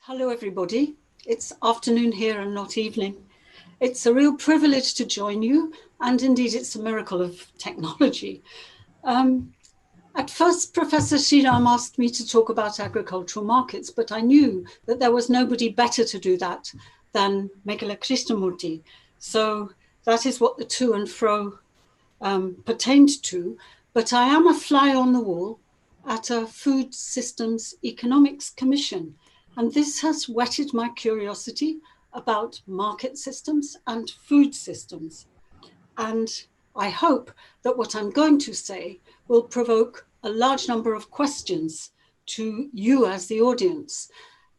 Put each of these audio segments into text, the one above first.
Hello, everybody. It's afternoon here and not evening. It's a real privilege to join you, and indeed it's a miracle of technology. At first, Professor Sriram asked me to talk about agricultural markets, but I knew that there was nobody better to do that than Mekhala Krishnamurthy. So that is what the to and fro pertained to. But I am a fly on the wall at a Food Systems Economics Commission, and this has whetted my curiosity about market systems and food systems. And I hope that what I'm going to say will provoke a large number of questions to you as the audience.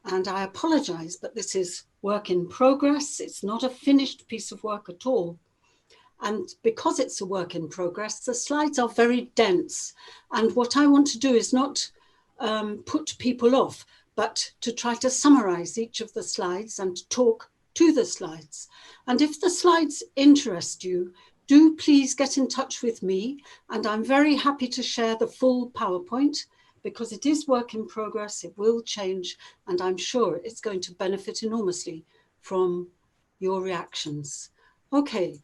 And I apologize, but this is work in progress. It's not a finished piece of work at all. And because it's a work in progress, the slides are very dense. And what I want to do is not put people off, but to try to summarize each of the slides and talk to the slides. And if the slides interest you, do please get in touch with me. And I'm very happy to share the full PowerPoint because it is work in progress, it will change, and I'm sure it's going to benefit enormously from your reactions. Okay.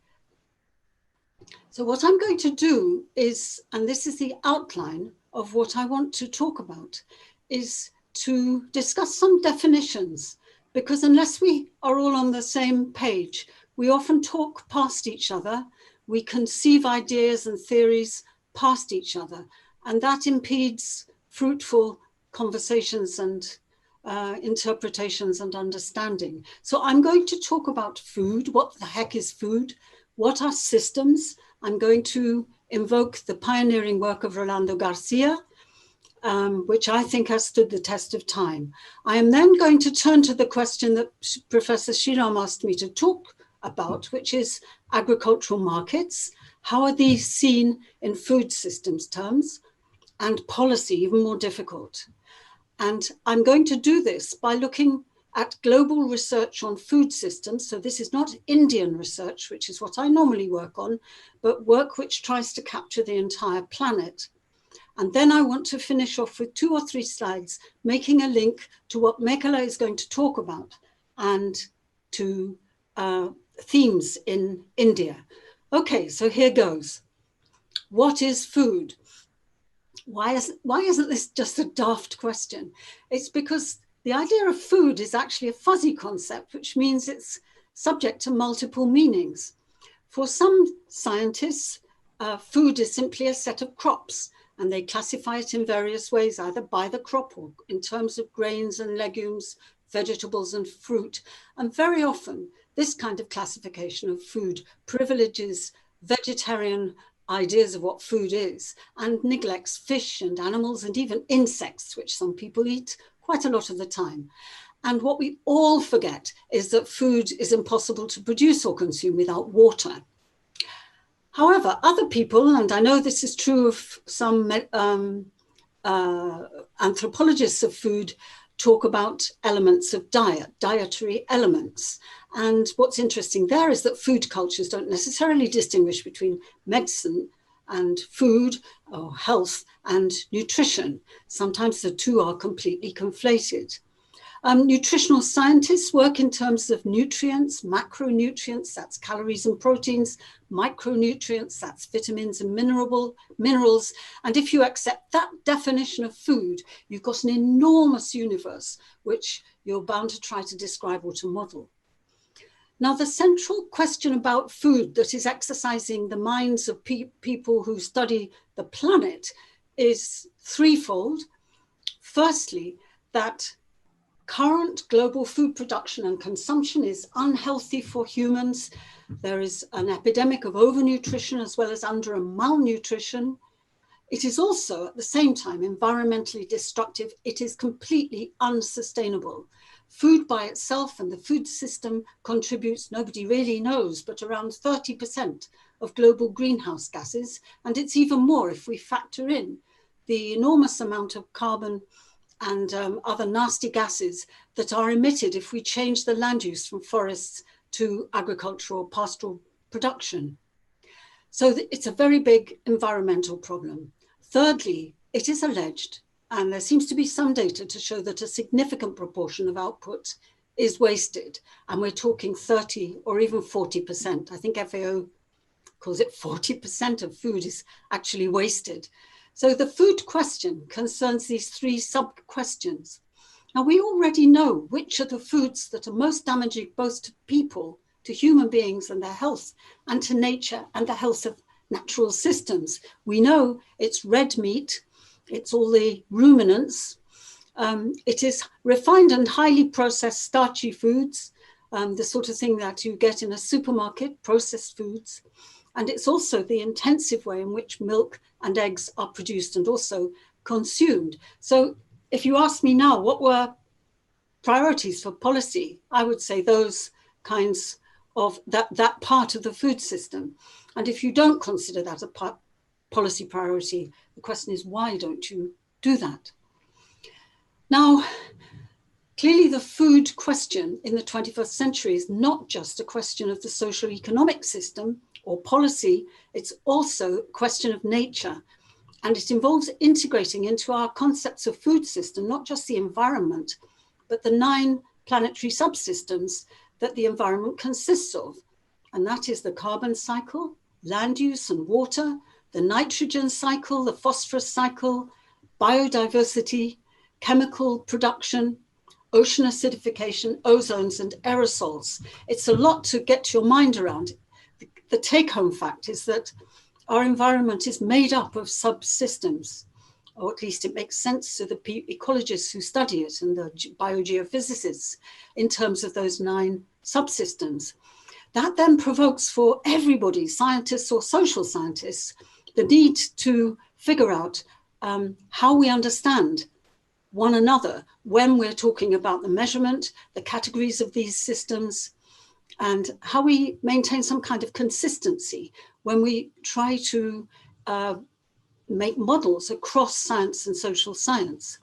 So what I'm going to do is, and this is the outline of what I want to talk about, is to discuss some definitions, because unless we are all on the same page, we often talk past each other, we conceive ideas and theories past each other, and that impedes fruitful conversations and interpretations and understanding. So I'm going to talk about food. What the heck is food? What are systems? I'm going to invoke the pioneering work of Rolando Garcia, which I think has stood the test of time. I am then going to turn to the question that Professor Sriram asked me to talk about, which is agricultural markets. How are these seen in food systems terms? And policy, even more difficult. And I'm going to do this by looking at global research on food systems. So this is not Indian research, which is what I normally work on, but work which tries to capture the entire planet. And then I want to finish off with 2 or 3 slides, making a link to what Mekhala is going to talk about and to themes in India. Okay, so here goes. What is food? Why isn't this just a daft question? It's because the idea of food is actually a fuzzy concept, which means it's subject to multiple meanings. For some scientists, food is simply a set of crops, and they classify it in various ways, either by the crop or in terms of grains and legumes, vegetables and fruit. And very often, this kind of classification of food privileges vegetarian ideas of what food is and neglects fish and animals and even insects, which some people eat quite a lot of the time. And what we all forget is that food is impossible to produce or consume without water. However, other people, and I know this is true of some anthropologists of food, talk about elements of diet, dietary elements. And what's interesting there is that food cultures don't necessarily distinguish between medicine and food or health and nutrition. Sometimes the two are completely conflated. Nutritional scientists work in terms of nutrients, macronutrients, that's calories and proteins, micronutrients, that's vitamins and minerals. And if you accept that definition of food, you've got an enormous universe which you're bound to try to describe or to model. Now, the central question about food that is exercising the minds of people who study the planet is threefold. Firstly, that current global food production and consumption is unhealthy for humans. There is an epidemic of overnutrition as well as under and malnutrition. It is also at the same time environmentally destructive. It is completely unsustainable. Food by itself and the food system contributes, nobody really knows, but around 30% of global greenhouse gases. And it's even more if we factor in the enormous amount of carbon and other nasty gases that are emitted if we change the land use from forests to agricultural pastoral production. So it's a very big environmental problem. Thirdly, it is alleged And there seems to be some data to show that a significant proportion of output is wasted. And we're talking 30 or even 40%. I think FAO calls it 40% of food is actually wasted. So the food question concerns these three sub-questions. Now, we already know which are the foods that are most damaging both to people, to human beings and their health, and to nature and the health of natural systems. We know it's red meat, it's all the ruminants, it is refined and highly processed starchy foods, the sort of thing that you get in a supermarket, processed foods. And it's also the intensive way in which milk and eggs are produced and also consumed. So if you ask me now, what were priorities for policy, I would say those kinds of that part of the food system. And if you don't consider that a policy priority, the question is, why don't you do that? Now, clearly the food question in the 21st century is not just a question of the social economic system or policy, it's also a question of nature. And it involves integrating into our concepts of food system, not just the environment, but the 9 planetary subsystems that the environment consists of. And that is the carbon cycle, land use and water, the nitrogen cycle, the phosphorus cycle, biodiversity, chemical production, ocean acidification, ozones and aerosols. It's a lot to get your mind around. The take-home fact is that our environment is made up of subsystems, or at least it makes sense to the ecologists who study it and the biogeophysicists in terms of those 9 subsystems. That then provokes for everybody, scientists or social scientists, the need to figure out how we understand one another when we're talking about the measurement, the categories of these systems, and how we maintain some kind of consistency when we try to make models across science and social science.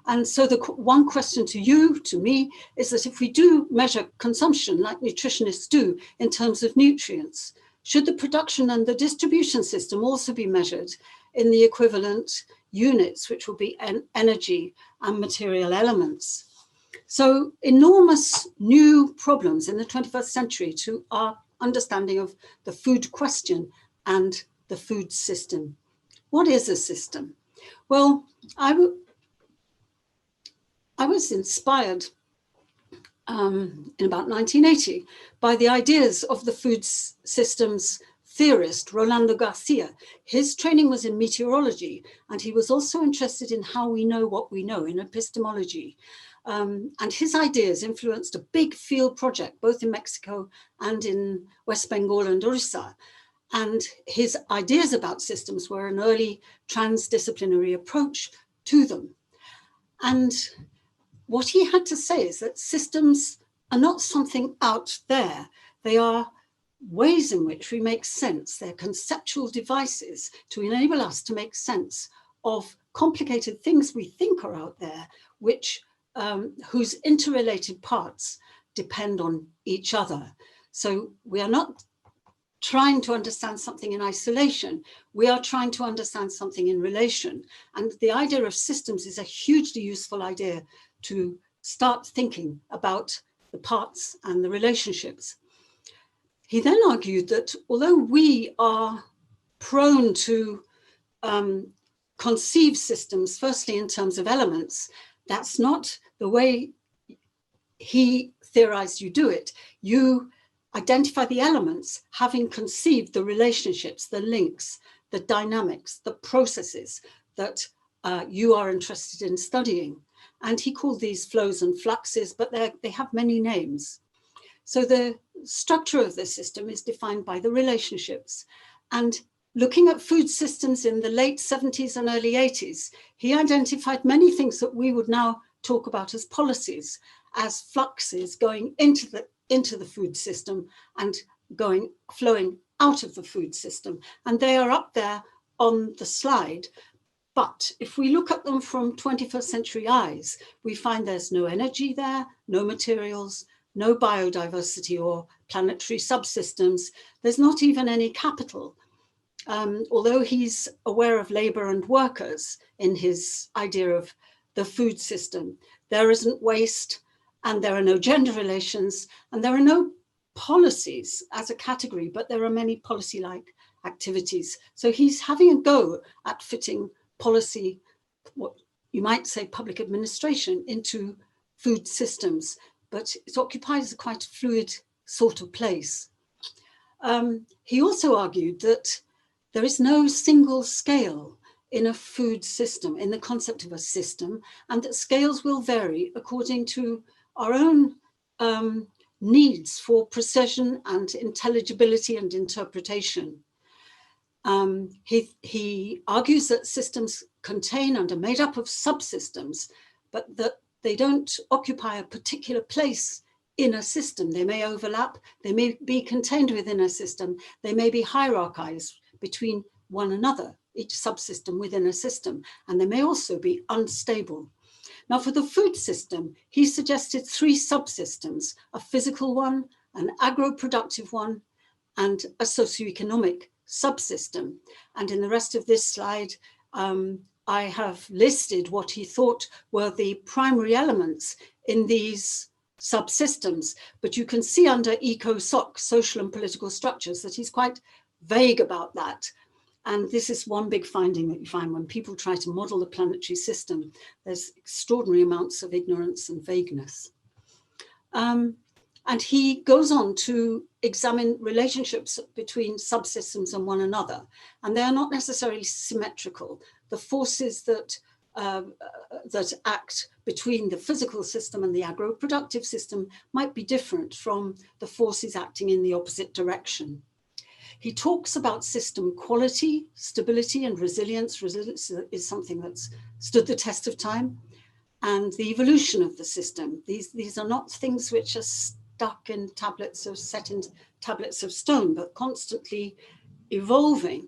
And so the one question to you, to me, is that if we do measure consumption like nutritionists do in terms of nutrients, should the production and the distribution system also be measured in the equivalent units, which will be energy and material elements? So enormous new problems in the 21st century to our understanding of the food question and the food system. What is a system? Well, I was inspired in about 1980 by the ideas of the food systems theorist Rolando Garcia. His training was in meteorology, and he was also interested in how we know what we know in epistemology. And his ideas influenced a big field project, both in Mexico and in West Bengal and Orissa. And his ideas about systems were an early transdisciplinary approach to them. And what he had to say is that systems are not something out there. They are ways in which we make sense. They're conceptual devices to enable us to make sense of complicated things we think are out there, which whose interrelated parts depend on each other. So we are not trying to understand something in isolation. We are trying to understand something in relation. And the idea of systems is a hugely useful idea to start thinking about the parts and the relationships. He then argued that although we are prone to conceive systems, firstly in terms of elements, that's not the way he theorized you do it. You identify the elements having conceived the relationships, the links, the dynamics, the processes that you are interested in studying. And he called these flows and fluxes, but they have many names. So the structure of the system is defined by the relationships. And looking at food systems in the late 70s and early 80s, he identified many things that we would now talk about as policies, as fluxes going into the food system and flowing out of the food system. And they are up there on the slide. But if we look at them from 21st century eyes, we find there's no energy there, no materials, no biodiversity or planetary subsystems. There's not even any capital. although he's aware of labour and workers in his idea of the food system, there isn't waste, and there are no gender relations, and there are no policies as a category, but there are many policy-like activities. So he's having a go at fitting policy, what you might say public administration, into food systems, but it occupies a quite fluid sort of place. He also argued that there is no single scale in a food system, in the concept of a system, and that scales will vary according to our own needs for precision and intelligibility and interpretation. He argues that systems contain and are made up of subsystems, but that they don't occupy a particular place in a system. They may overlap, they may be contained within a system, they may be hierarchized between one another, each subsystem within a system, and they may also be unstable. Now, for the food system, he suggested 3 subsystems: a physical one, an agro-productive one, and a socioeconomic subsystem. And in the rest of this slide, I have listed what he thought were the primary elements in these subsystems, but you can see under eco-soc, social and political structures, that he's quite vague about that. And this is one big finding that you find when people try to model the planetary system. There's extraordinary amounts of ignorance and vagueness. And he goes on to examine relationships between subsystems and one another, and they are not necessarily symmetrical. The forces that act between the physical system and the agro-productive system might be different from the forces acting in the opposite direction. He talks about system quality, stability, and resilience. Resilience is something that's stood the test of time, and the evolution of the system. These are not things which are stuck in tablets or set in tablets of stone, but constantly evolving,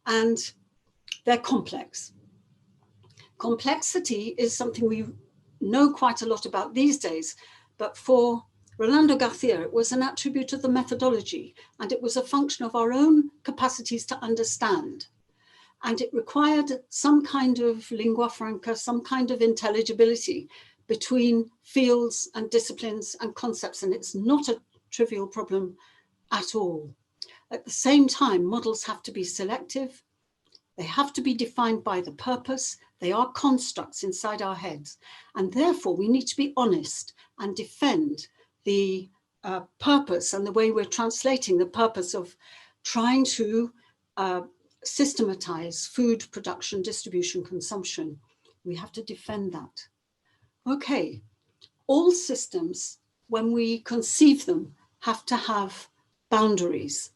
and they're complex. Complexity is something we know quite a lot about these days, but for Rolando Garcia, it was an attribute of the methodology, and it was a function of our own capacities to understand. And it required some kind of lingua franca, some kind of intelligibility between fields and disciplines and concepts, and it's not a trivial problem at all. At the same time, models have to be selective, they have to be defined by the purpose, they are constructs inside our heads, and therefore we need to be honest and defend the purpose and the way we're translating the purpose of trying to systematize food production, distribution, consumption. We have to defend that. Okay, all systems, when we conceive them, have to have boundaries.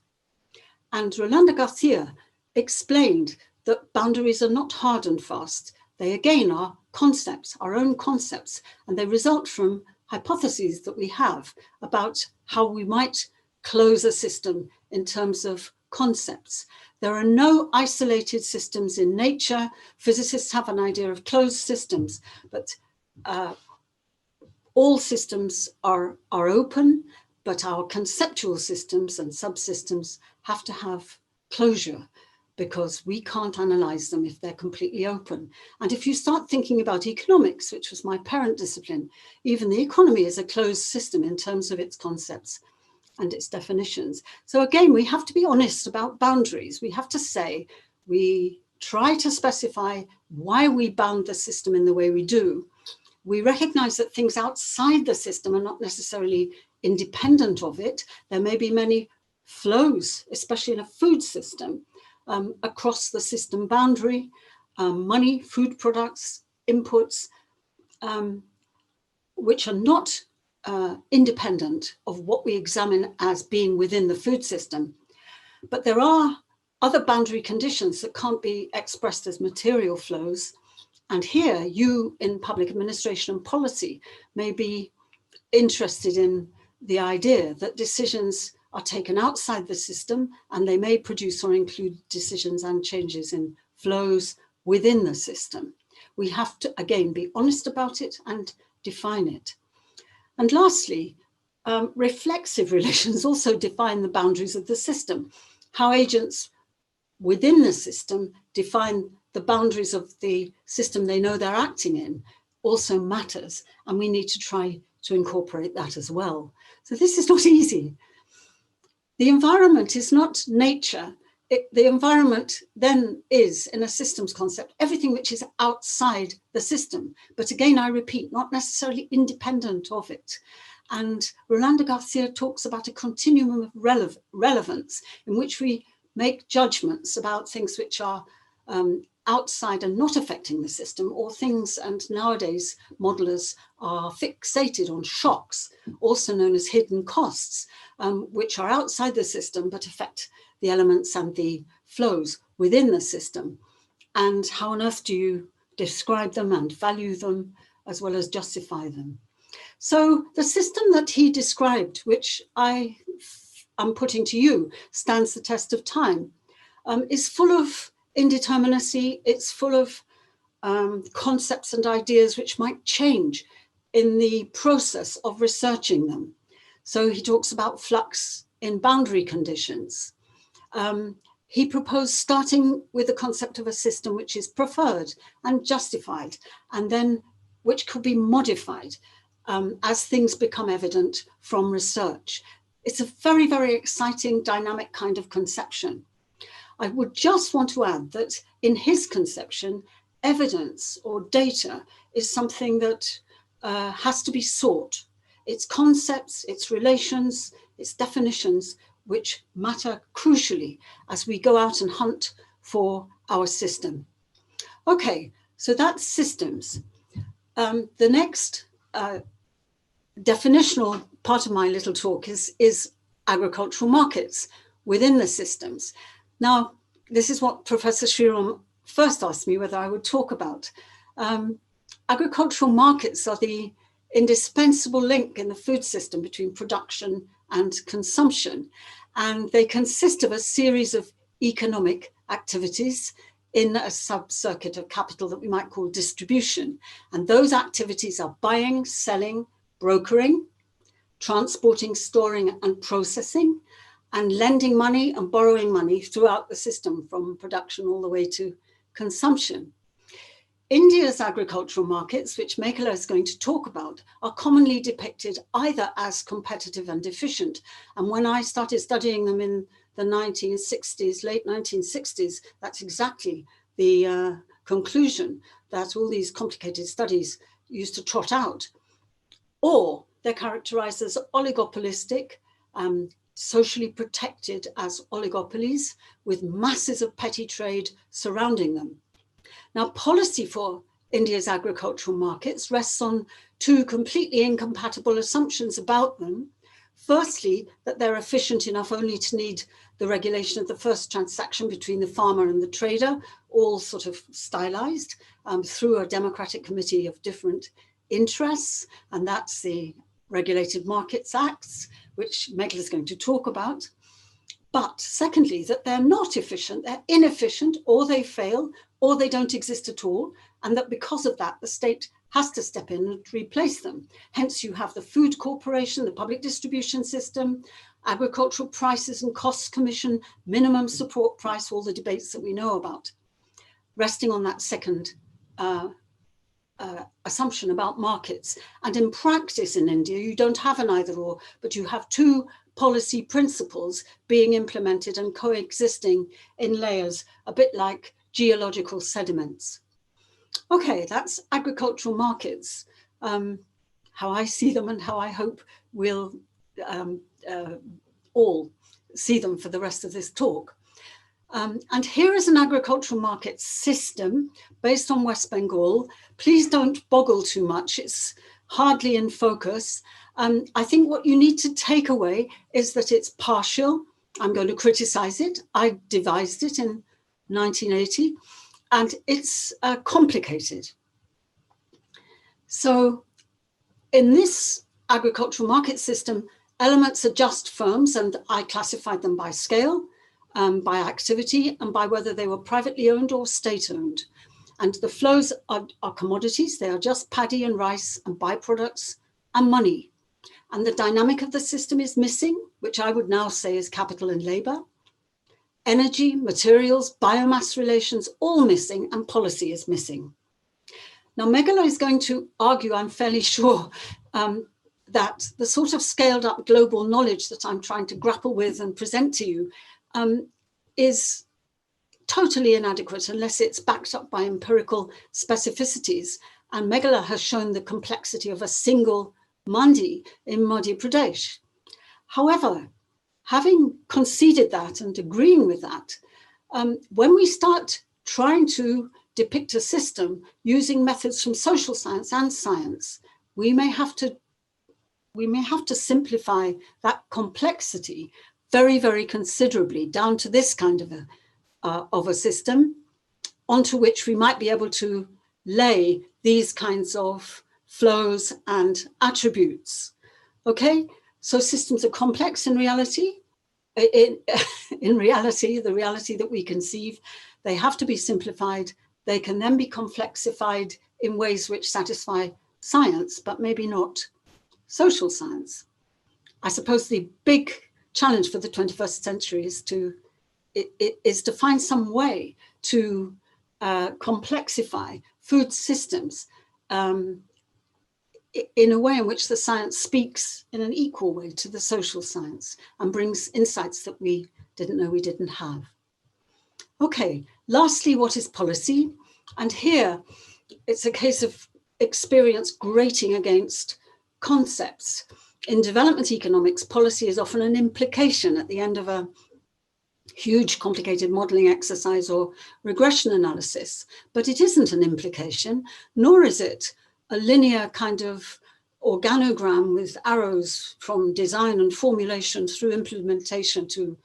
And Rolando Garcia explained that boundaries are not hard and fast. They again are concepts, our own concepts, and they result from hypotheses that we have about how we might close a system in terms of concepts. There are no isolated systems in nature. Physicists have an idea of closed systems, but all systems are open, but our conceptual systems and subsystems have to have closure, because we can't analyze them if they're completely open. And if you start thinking about economics, which was my parent discipline, even the economy is a closed system in terms of its concepts and its definitions. So again, we have to be honest about boundaries. We have to say, we try to specify why we bound the system in the way we do. We recognize that things outside the system are not necessarily independent of it. There may be many flows, especially in a food system, across the system boundary, money, food products, inputs, which are not independent of what we examine as being within the food system. But there are other boundary conditions that can't be expressed as material flows. And here you in public administration and policy may be interested in the idea that decisions are taken outside the system, and they may produce or include decisions and changes in flows within the system. We have to, again, be honest about it and define it. And lastly, reflexive relations also define the boundaries of the system, how agents within the system define the boundaries of the system they know they're acting in also matters. And we need to try to incorporate that as well. So this is not easy. The environment is not nature. The environment then is, in a systems concept, everything which is outside the system. But again, I repeat, not necessarily independent of it. And Rolando Garcia talks about a continuum of relevance in which we make judgments about things which are outside and not affecting the system, or things, and nowadays modelers are fixated on shocks, also known as hidden costs, which are outside the system but affect the elements and the flows within the system. And how on earth do you describe them and value them as well as justify them? So the system that he described, which I am putting to you, stands the test of time, is full of indeterminacy. It's full of concepts and ideas which might change in the process of researching them. So he talks about flux in boundary conditions. He proposed starting with the concept of a system which is preferred and justified, and then which could be modified as things become evident from research. It's a very, very exciting, dynamic kind of conception. I would just want to add that in his conception, evidence or data is something that has to be sought. It's concepts, it's relations, it's definitions which matter crucially as we go out and hunt for our system. Okay, so that's systems. The next definitional part of my little talk is agricultural markets within the systems. Now, this is what Professor Sriram first asked me whether I would talk about. Agricultural markets are the indispensable link in the food system between production and consumption. And they consist of a series of economic activities in a sub-circuit of capital that we might call distribution. And those activities are buying, selling, brokering, transporting, storing, and processing, and lending money and borrowing money throughout the system from production all the way to consumption. India's agricultural markets, which Mekhala is going to talk about, are commonly depicted either as competitive and efficient. And when I started studying them in the 1960s, late 1960s, that's exactly the conclusion that all these complicated studies used to trot out. Or they're characterized as oligopolistic, socially protected as oligopolies, with masses of petty trade surrounding them. Now, policy for India's agricultural markets rests on two completely incompatible assumptions about them. Firstly, that they're efficient enough only to need the regulation of the first transaction between the farmer and the trader, all sort of stylized through a democratic committee of different interests, and that's the Regulated Markets Acts, which Mekhala is going to talk about. But secondly, that they're not efficient, they're inefficient, or they fail, or they don't exist at all, and that because of that, the state has to step in and replace them. Hence, you have the Food Corporation, the public distribution system, Agricultural Prices and Costs Commission, minimum support price, all the debates that we know about, resting on that second assumption about markets. And in practice in India, you don't have an either or, but you have two policy principles being implemented and coexisting in layers, a bit like geological sediments. Okay, that's agricultural markets, how I see them and how I hope we'll all see them for the rest of this talk. And here is an agricultural market system based on West Bengal. Please don't boggle too much, it's hardly in focus. I think what you need to take away is that it's partial. I'm going to criticize it. I devised it in 1980, and it's complicated. So in this agricultural market system, elements are just firms, and I classified them by scale, by activity, and by whether they were privately owned or state-owned. And the flows are commodities. They are just paddy and rice and byproducts and money. And the dynamic of the system is missing, which I would now say is capital and labor. energy, materials, biomass relations, all missing, and policy is missing. Now, Mekhala is going to argue, I'm fairly sure, that the sort of scaled up global knowledge that I'm trying to grapple with and present to you is totally inadequate unless it's backed up by empirical specificities. And Mekhala has shown the complexity of a single mandi in Madhya Pradesh. However, having conceded that and agreeing with that, when we start trying to depict a system using methods from social science and science, we may have to simplify that complexity very, very considerably down to this kind of a system onto which we might be able to lay these kinds of flows and attributes. Okay, so systems are complex in reality. In reality, the reality that we conceive, they have to be simplified. They can then be complexified in ways which satisfy science, but maybe not social science. I suppose the big challenge for the 21st century is to find some way to complexify food systems in a way in which the science speaks in an equal way to the social science and brings insights that we didn't know we didn't have. Okay, lastly, what is policy? And here it's a case of experience grating against concepts. In development economics, policy is often an implication at the end of a huge complicated modeling exercise or regression analysis, but it isn't an implication, nor is it a linear kind of organogram with arrows from design and formulation through implementation to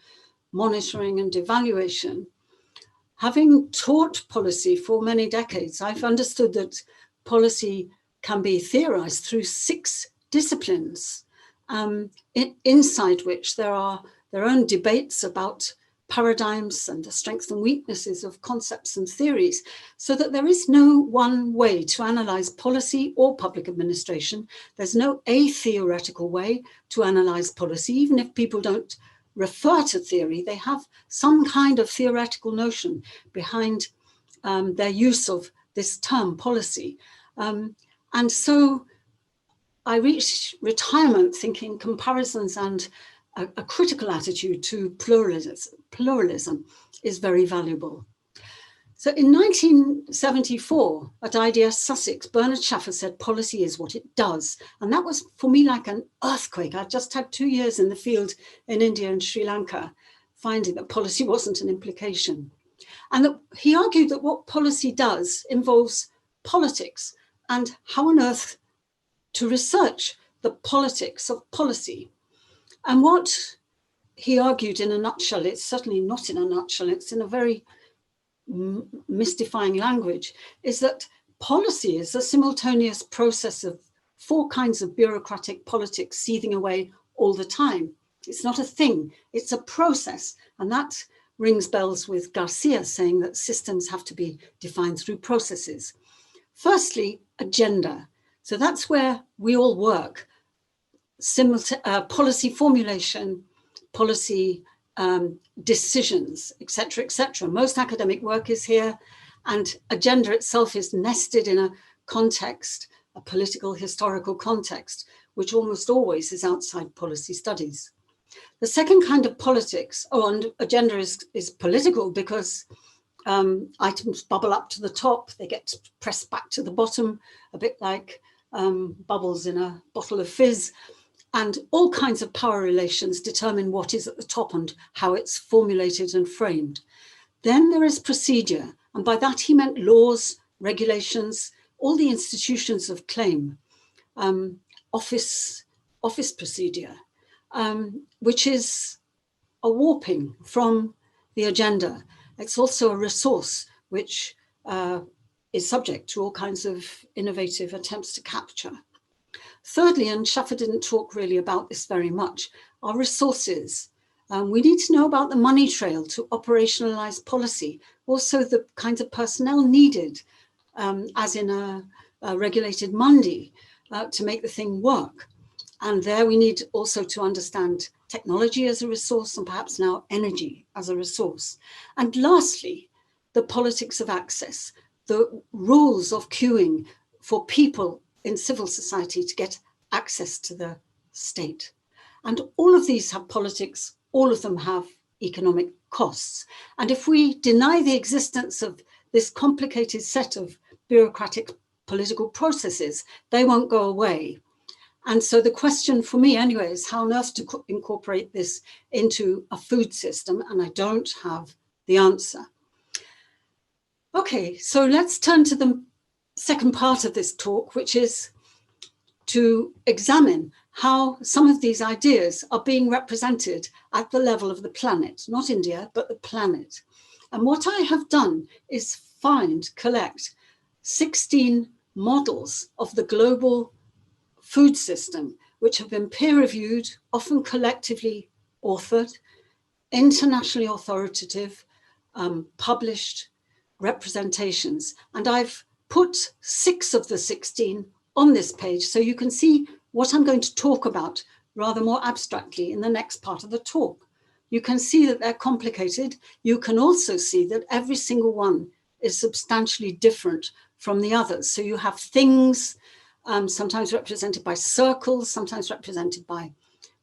monitoring and evaluation. Having taught policy for many decades, I've understood that policy can be theorized through 6 disciplines, inside which there are their own debates about paradigms and the strengths and weaknesses of concepts and theories, so that there is no one way to analyze policy or public administration. There's no theoretical way to analyze policy. Even if people don't refer to theory, they have some kind of theoretical notion behind their use of this term policy. And so I reached retirement thinking comparisons and a critical attitude to pluralism is very valuable. So in 1974, at IDS Sussex, Bernard Schaffer said, policy is what it does. And that was for me like an earthquake. I'd just had 2 years in the field in India and Sri Lanka, finding that policy wasn't an implication. And that he argued that what policy does involves politics and how on earth to research the politics of policy. And what he argued in a nutshell, it's certainly not in a nutshell, it's in a very mystifying language, is that policy is a simultaneous process of 4 kinds of bureaucratic politics seething away all the time. It's not a thing, it's a process. And that rings bells with Garcia saying that systems have to be defined through processes. Firstly, agenda. So that's where we all work. Policy formulation, policy decisions, etc., etc. Most academic work is here, and agenda itself is nested in a context, a political historical context, which almost always is outside policy studies. The second kind of politics, and agenda is political because items bubble up to the top, they get pressed back to the bottom, a bit like bubbles in a bottle of fizz. And all kinds of power relations determine what is at the top and how it's formulated and framed. Then there is procedure. And by that he meant laws, regulations, all the institutions of claim, office procedure, which is a warping from the agenda. It's also a resource which is subject to all kinds of innovative attempts to capture. Thirdly, and Schaffer didn't talk really about this very much, are resources. We need to know about the money trail to operationalize policy, also the kinds of personnel needed, as in a regulated mandi, to make the thing work. And there we need also to understand technology as a resource, and perhaps now energy as a resource. And lastly, the politics of access, the rules of queuing for people in civil society to get access to the state. And all of these have politics, all of them have economic costs. And if we deny the existence of this complicated set of bureaucratic political processes, they won't go away. And so the question for me anyway is how on earth to incorporate this into a food system, and I don't have the answer. Okay, so let's turn to the second part of this talk, which is to examine how some of these ideas are being represented at the level of the planet, not India, but the planet. And what I have done is collect 16 models of the global food system, which have been peer-reviewed, often collectively authored, internationally authoritative, published representations. And I've put 6 of the 16 on this page, so you can see what I'm going to talk about rather more abstractly in the next part of the talk. You can see that they're complicated. You can also see that every single one is substantially different from the others. So you have things sometimes represented by circles, sometimes represented by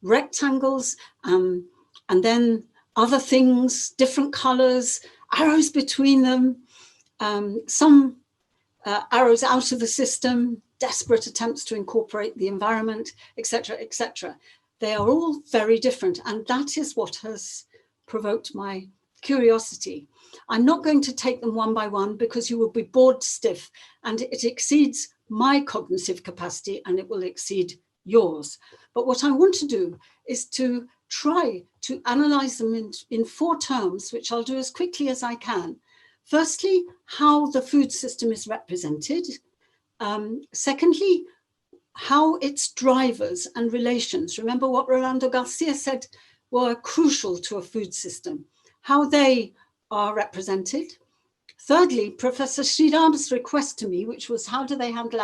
rectangles, and then other things, different colors, arrows between them, some arrows out of the system, desperate attempts to incorporate the environment, etc., etc. They are all very different, and that is what has provoked my curiosity. I'm not going to take them one by one because you will be bored stiff, and it exceeds my cognitive capacity and it will exceed yours. But what I want to do is to try to analyze them in 4 terms, which I'll do as quickly as I can. Firstly, how the food system is represented. Secondly, how its drivers and relations, remember what Rolando Garcia said were crucial to a food system, how they are represented. Thirdly, Professor Sriram's request to me, which was how do they handle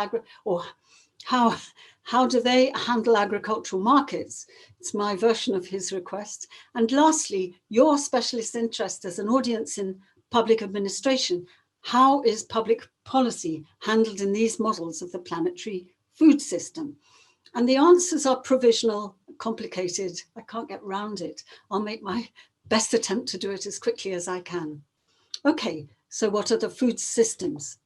agricultural markets? It's my version of his request. And lastly, your specialist interest as an audience in public administration. How is public policy handled in these models of the planetary food system? And the answers are provisional, complicated. I can't get round it. I'll make my best attempt to do it as quickly as I can. Okay, so what are the food systems?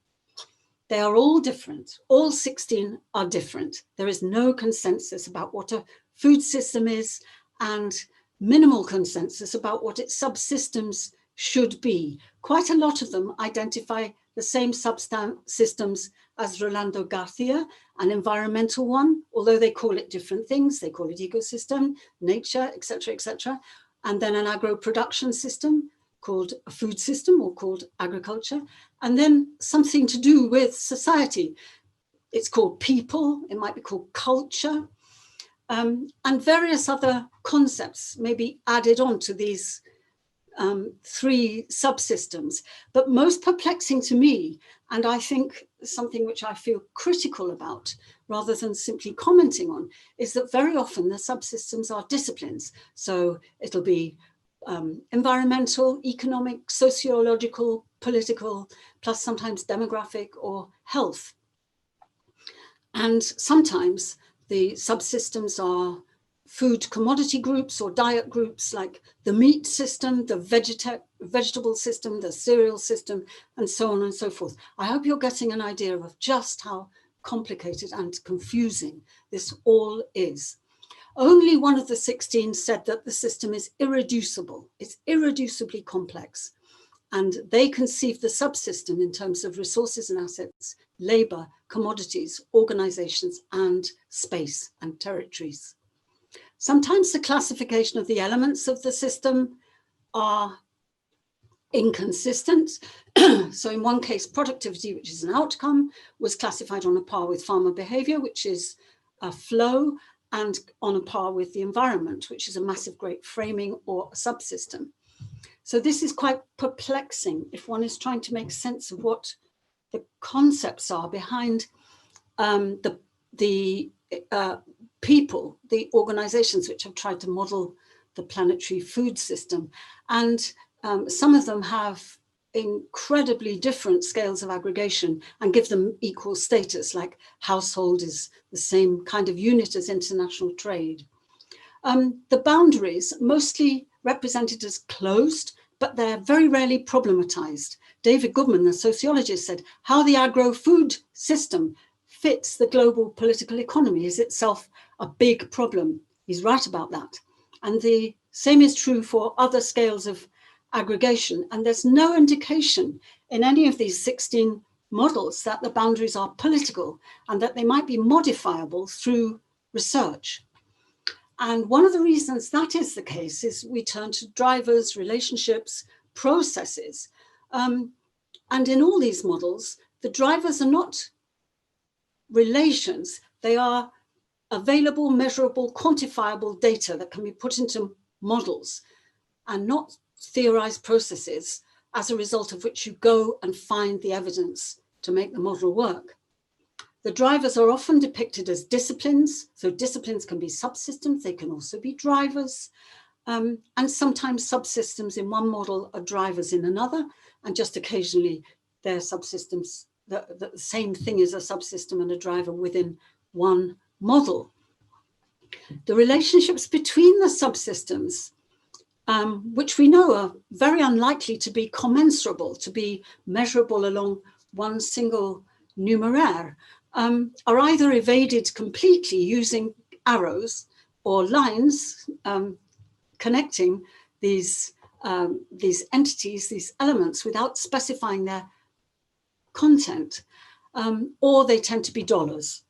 They are all different. All 16 are different. There is no consensus about what a food system is, and minimal consensus about what its subsystems should be. Quite a lot of them identify the same subsystems as Rolando Garcia, an environmental one, although they call it different things. They call it ecosystem, nature, etc., etc. And then an agro-production system called a food system or called agriculture. And then something to do with society. It's called people, it might be called culture, and various other concepts may be added on to these 3 subsystems. But most perplexing to me, and I think something which I feel critical about rather than simply commenting on, is that very often the subsystems are disciplines. So it'll be environmental, economic, sociological, political, plus sometimes demographic or health. And sometimes the subsystems are food commodity groups or diet groups, like the meat system, the vegetable system, the cereal system, and so on and so forth. I hope you're getting an idea of just how complicated and confusing this all is. Only one of the 16 said that the system is irreducible. It's irreducibly complex. And they conceive the subsystem in terms of resources and assets, labor, commodities, organizations, and space and territories. Sometimes the classification of the elements of the system are inconsistent. So in one case, productivity, which is an outcome, was classified on a par with farmer behavior, which is a flow, and on a par with the environment, which is a massive great framing or a subsystem. So this is quite perplexing if one is trying to make sense of what the concepts are behind the people, the organizations which have tried to model the planetary food system. And some of them have incredibly different scales of aggregation and give them equal status, like household is the same kind of unit as international trade. The boundaries, mostly represented as closed, but they're very rarely problematized. David Goodman, the sociologist, said how the agro-food system fits the global political economy is itself a big problem. He's right about that. And the same is true for other scales of aggregation. And there's no indication in any of these 16 models that the boundaries are political and that they might be modifiable through research. And one of the reasons that is the case is we turn to drivers, relationships, processes. And in all these models, the drivers are not relations, they are available, measurable, quantifiable data that can be put into models and not theorized processes as a result of which you go and find the evidence to make the model work. The drivers are often depicted as disciplines. So disciplines can be subsystems, they can also be drivers. And sometimes subsystems in one model are drivers in another, and just occasionally they're subsystems, the same thing is a subsystem and a driver within one model. The relationships between the subsystems, which we know are very unlikely to be commensurable, to be measurable along one single numeraire, are either evaded completely using arrows or lines connecting these entities, these elements, without specifying their content, or they tend to be dollars.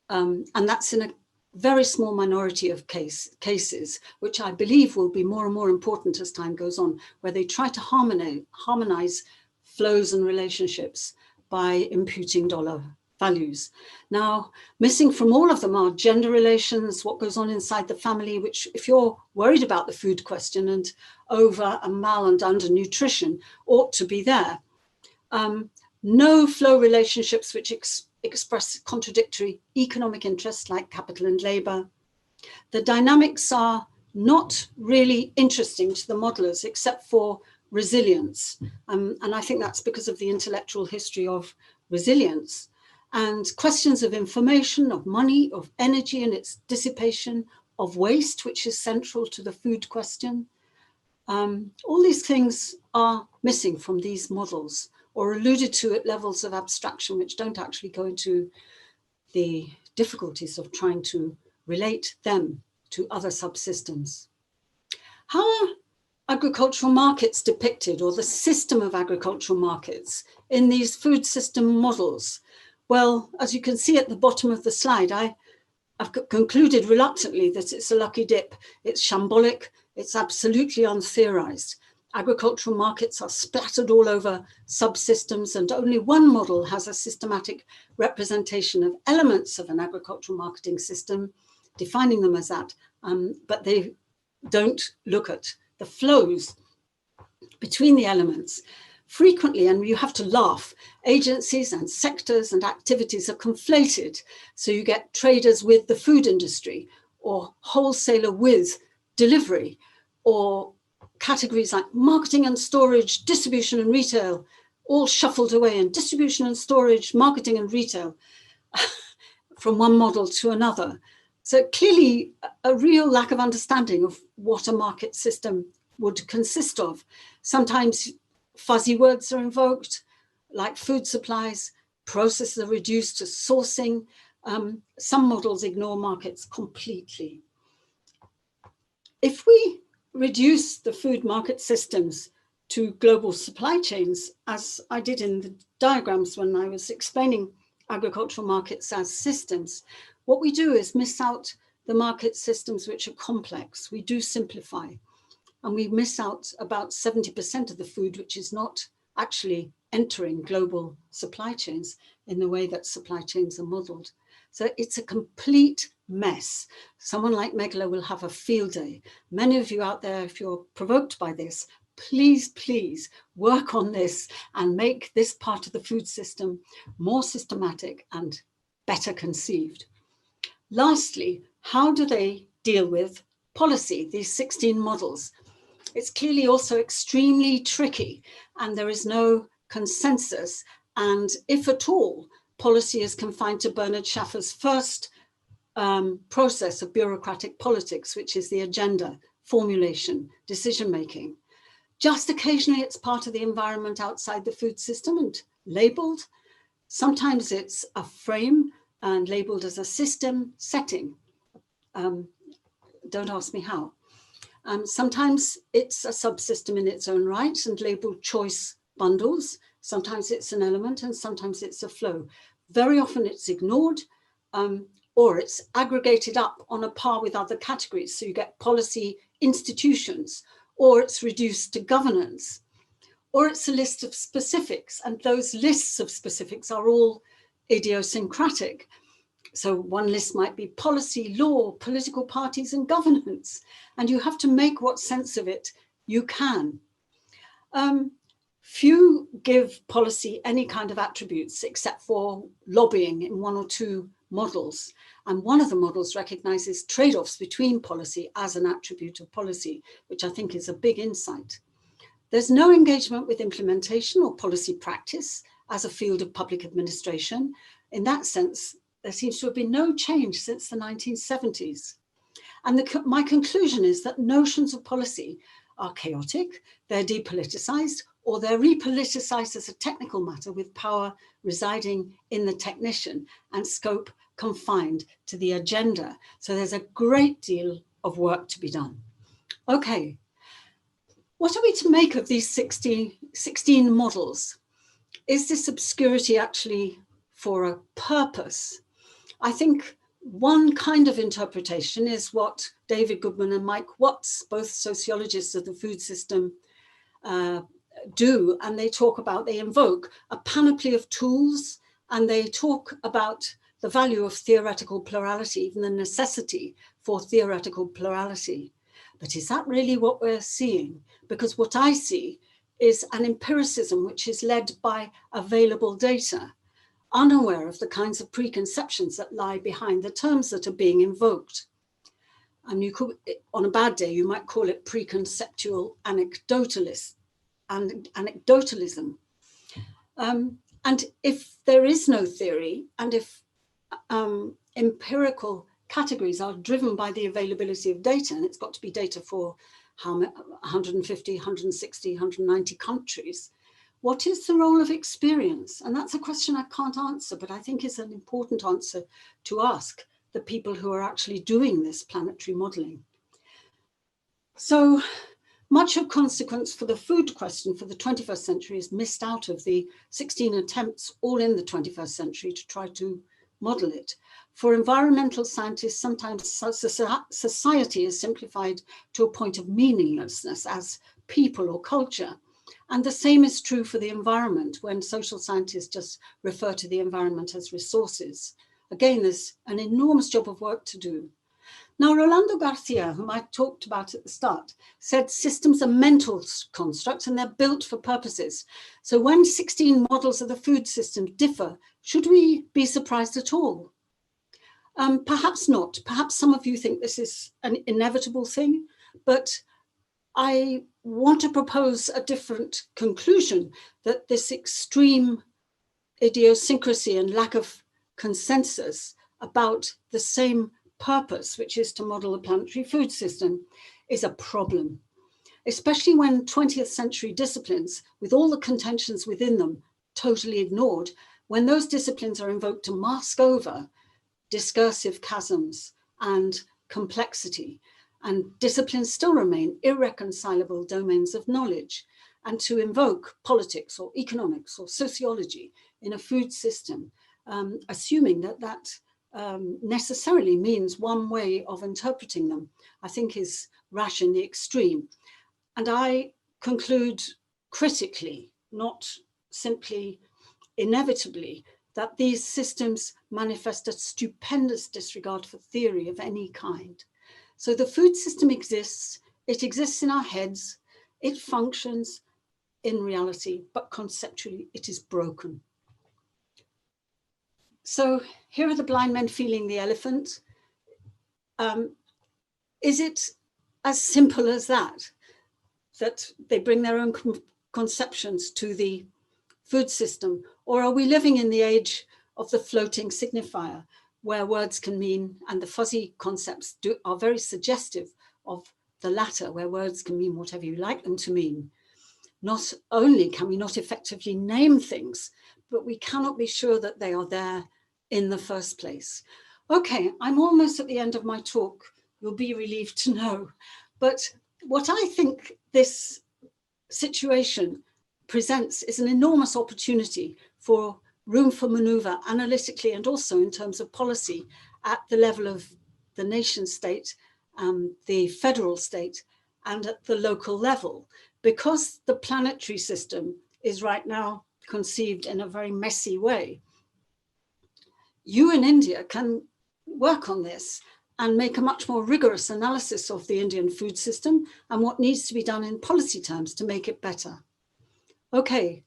And that's in a very small minority of cases, which I believe will be more and more important as time goes on, where they try to harmonize flows and relationships by imputing dollar values. Now, missing from all of them are gender relations, what goes on inside the family, which if you're worried about the food question and over and mal and under nutrition, ought to be there. No flow relationships which express contradictory economic interests like capital and labor. The dynamics are not really interesting to the modelers except for resilience. And I think that's because of the intellectual history of resilience. And questions of information, of money, of energy and its dissipation, of waste, which is central to the food question. All these things are missing from these models, or alluded to at levels of abstraction which don't actually go into the difficulties of trying to relate them to other subsystems. How are agricultural markets depicted, or the system of agricultural markets, in these food system models? Well, as you can see at the bottom of the slide, I've concluded reluctantly that it's a lucky dip. It's shambolic, it's absolutely untheorized. Agricultural markets are splattered all over subsystems, and only one model has a systematic representation of elements of an agricultural marketing system, defining them as that, but they don't look at the flows between the elements. Frequently, and you have to laugh, agencies and sectors and activities are conflated. So you get traders with the food industry, or wholesaler with delivery, or categories like marketing and storage, distribution and retail, all shuffled away, and distribution and storage, marketing and retail, from one model to another. So clearly a real lack of understanding of what a market system would consist of. Sometimes fuzzy words are invoked, like food supplies, processes are reduced to sourcing. Some models ignore markets completely. If we reduce the food market systems to global supply chains, as I did in the diagrams when I was explaining agricultural markets as systems, what we do is miss out the market systems which are complex. We do simplify, and we miss out about 70% of the food which is not actually entering global supply chains in the way that supply chains are modeled. So it's a complete mess. Someone like Mekhala will have a field day. Many of you out there, if you're provoked by this, please, please work on this and make this part of the food system more systematic and better conceived. Lastly, how do they deal with policy, these 16 models? It's clearly also extremely tricky, and there is no consensus. And if at all, policy is confined to Bernard Schaffer's first process of bureaucratic politics, which is the agenda, formulation, decision-making. Just occasionally it's part of the environment outside the food system and labeled. Sometimes it's a frame and labeled as a system setting. Don't ask me how. Sometimes it's a subsystem in its own right and labeled choice bundles. Sometimes it's an element and sometimes it's a flow. Very often it's ignored or it's aggregated up on a par with other categories. So you get policy institutions, or it's reduced to governance, or it's a list of specifics, and those lists of specifics are all idiosyncratic. So one list might be policy, law, political parties, and governance, and you have to make what sense of it you can. Few give policy any kind of attributes except for lobbying in one or two models. And one of the models recognizes trade-offs between policy as an attribute of policy, which I think is a big insight. There's no engagement with implementation or policy practice as a field of public administration. In that sense, there seems to have been no change since the 1970s. And my conclusion is that notions of policy are chaotic, they're depoliticized, or they're repoliticized as a technical matter with power residing in the technician and scope confined to the agenda. So there's a great deal of work to be done. Okay, what are we to make of these 16 models? Is this obscurity actually for a purpose? I think one kind of interpretation is what David Goodman and Mike Watts, both sociologists of the food system, do, and they invoke a panoply of tools, and they talk about the value of theoretical plurality, even the necessity for theoretical plurality. But is that really what we're seeing? Because what I see is an empiricism which is led by available data, unaware of the kinds of preconceptions that lie behind the terms that are being invoked. And you could, on a bad day, you might call it preconceptual anecdotalism. And if there is no theory, and if empirical categories are driven by the availability of data, and it's got to be data for 150, 160, 190 countries, what is the role of experience? And that's a question I can't answer, but I think is an important answer to ask the people who are actually doing this planetary modeling. So much of consequence for the food question for the 21st century is missed out of the 16 attempts all in the 21st century to try to model it. For environmental scientists, sometimes society is simplified to a point of meaninglessness as people or culture. And the same is true for the environment when social scientists just refer to the environment as resources. Again, there's an enormous job of work to do. Now, Rolando Garcia, whom I talked about at the start, said systems are mental constructs and they're built for purposes. So when 16 models of the food system differ, should we be surprised at all? Perhaps not. Perhaps some of you think this is an inevitable thing, but I want to propose a different conclusion, that this extreme idiosyncrasy and lack of consensus about the same purpose, which is to model a planetary food system, is a problem, especially when 20th century disciplines, with all the contentions within them totally ignored, when those disciplines are invoked to mask over discursive chasms and complexity, and disciplines still remain irreconcilable domains of knowledge, and to invoke politics or economics or sociology in a food system, assuming that necessarily means one way of interpreting them, I think is rash in the extreme. And I conclude critically, not simply inevitably, that these systems manifest a stupendous disregard for theory of any kind. So the food system exists, it exists in our heads, it functions in reality, but conceptually it is broken. So here are the blind men feeling the elephant. is it as simple as that they bring their own conceptions to the food system? Or are we living in the age of the floating signifier, where words can mean, and the fuzzy concepts are very suggestive of the latter, where words can mean whatever you like them to mean? Not only can we not effectively name things, but we cannot be sure that they are there in the first place. Okay, I'm almost at the end of my talk. You'll be relieved to know. But what I think this situation presents is an enormous opportunity for room for maneuver analytically and also in terms of policy at the level of the nation state, the federal state, and at the local level, because the planetary system is right now conceived in a very messy way. You in India can work on this and make a much more rigorous analysis of the Indian food system and what needs to be done in policy terms to make it better. Okay,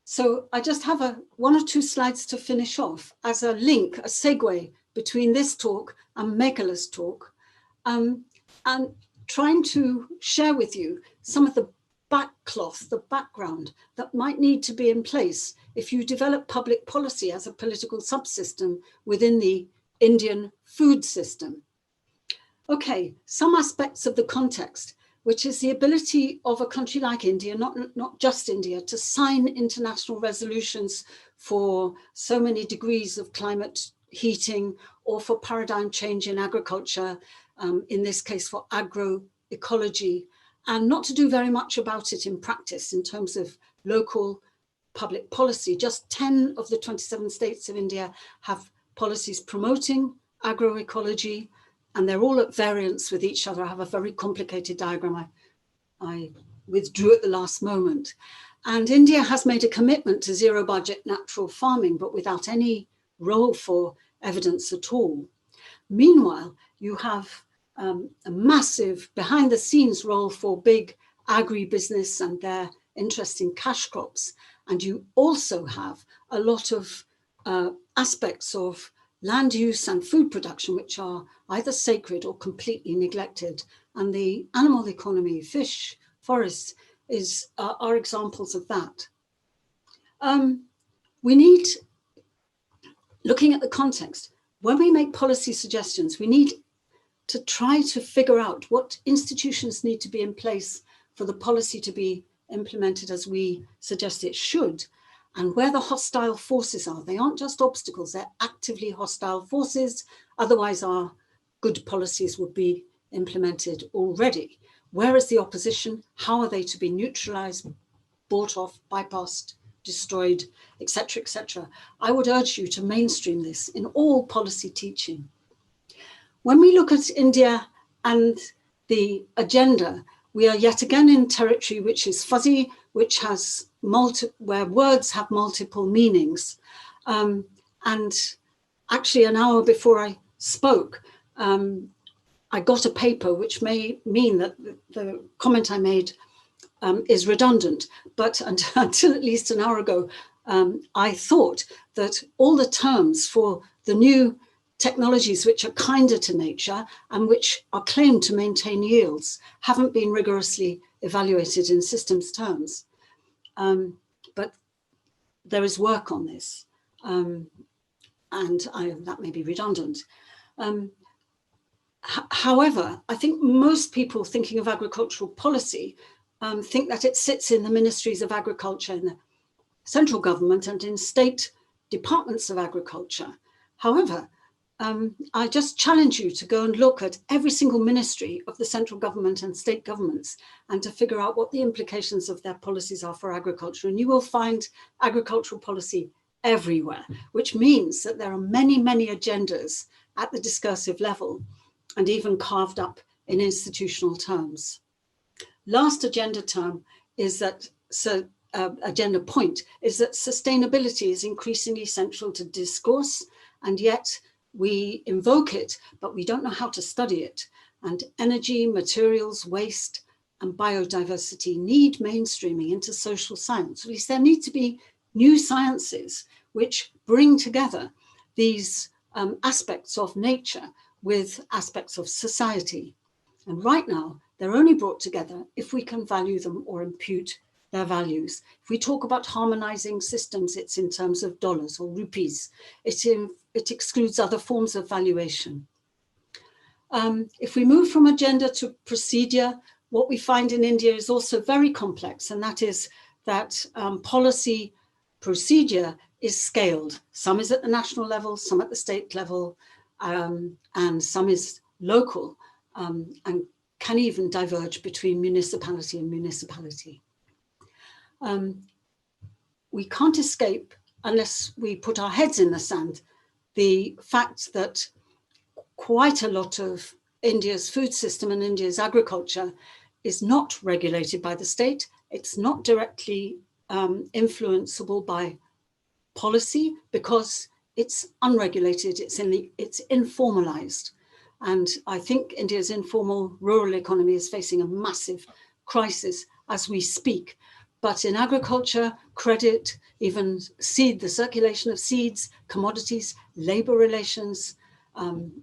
so I just have one or two slides to finish off as a link, a segue between this talk and Mekhala's talk, and trying to share with you some of the backcloth, the background that might need to be in place if you develop public policy as a political subsystem within the Indian food system. Okay, some aspects of the context, which is the ability of a country like India, not just India, to sign international resolutions for so many degrees of climate heating or for paradigm change in agriculture, in this case for agroecology, and not to do very much about it in practice in terms of local public policy. Just 10 of the 27 states of India have policies promoting agroecology, and they're all at variance with each other. I have a very complicated diagram I withdrew at the last moment. And India has made a commitment to zero budget natural farming, but without any role for evidence at all. Meanwhile, you have a massive behind the scenes role for big agribusiness and their interest in cash crops. And you also have a lot of aspects of land use and food production, which are either sacred or completely neglected. And the animal economy, fish, forests, are examples of that. We need, looking at the context, when we make policy suggestions, we need to try to figure out what institutions need to be in place for the policy to be implemented as we suggest it should, and where the hostile forces are. They aren't just obstacles, they're actively hostile forces. Otherwise, our good policies would be implemented already. Where is the opposition? How are they to be neutralized, bought off, bypassed, destroyed, etc., etc.? I would urge you to mainstream this in all policy teaching. When we look at India and the agenda, we are yet again in territory which is fuzzy, which has where words have multiple meanings. And actually an hour before I spoke, I got a paper which may mean that the comment I made is redundant, but until at least an hour ago, I thought that all the terms for the new technologies which are kinder to nature and which are claimed to maintain yields haven't been rigorously evaluated in systems terms. But there is work on this, and that may be redundant. However, I think most people thinking of agricultural policy think that it sits in the ministries of agriculture, in the central government and in state departments of agriculture. However, I just challenge you to go and look at every single ministry of the central government and state governments and to figure out what the implications of their policies are for agriculture. And you will find agricultural policy everywhere, which means that there are many, many agendas at the discursive level and even carved up in institutional terms. Last agenda term is that, agenda point is that sustainability is increasingly central to discourse, and yet we invoke it, but we don't know how to study it. And energy, materials, waste, and biodiversity need mainstreaming into social science. At least there need to be new sciences which bring together these aspects of nature with aspects of society. And right now, they're only brought together if we can value them or impute their values. If we talk about harmonizing systems, it's in terms of dollars or rupees. It excludes other forms of valuation. If we move from agenda to procedure, what we find in India is also very complex, and that is that policy procedure is scaled. Some is at the national level, some at the state level, and some is local, and can even diverge between municipality and municipality. We can't escape, unless we put our heads in the sand, the fact that quite a lot of India's food system and India's agriculture is not regulated by the state. It's not directly influenceable by policy because it's unregulated, it's informalized. And I think India's informal rural economy is facing a massive crisis as we speak. But in agriculture, credit, even the circulation of seeds, commodities, labor relations,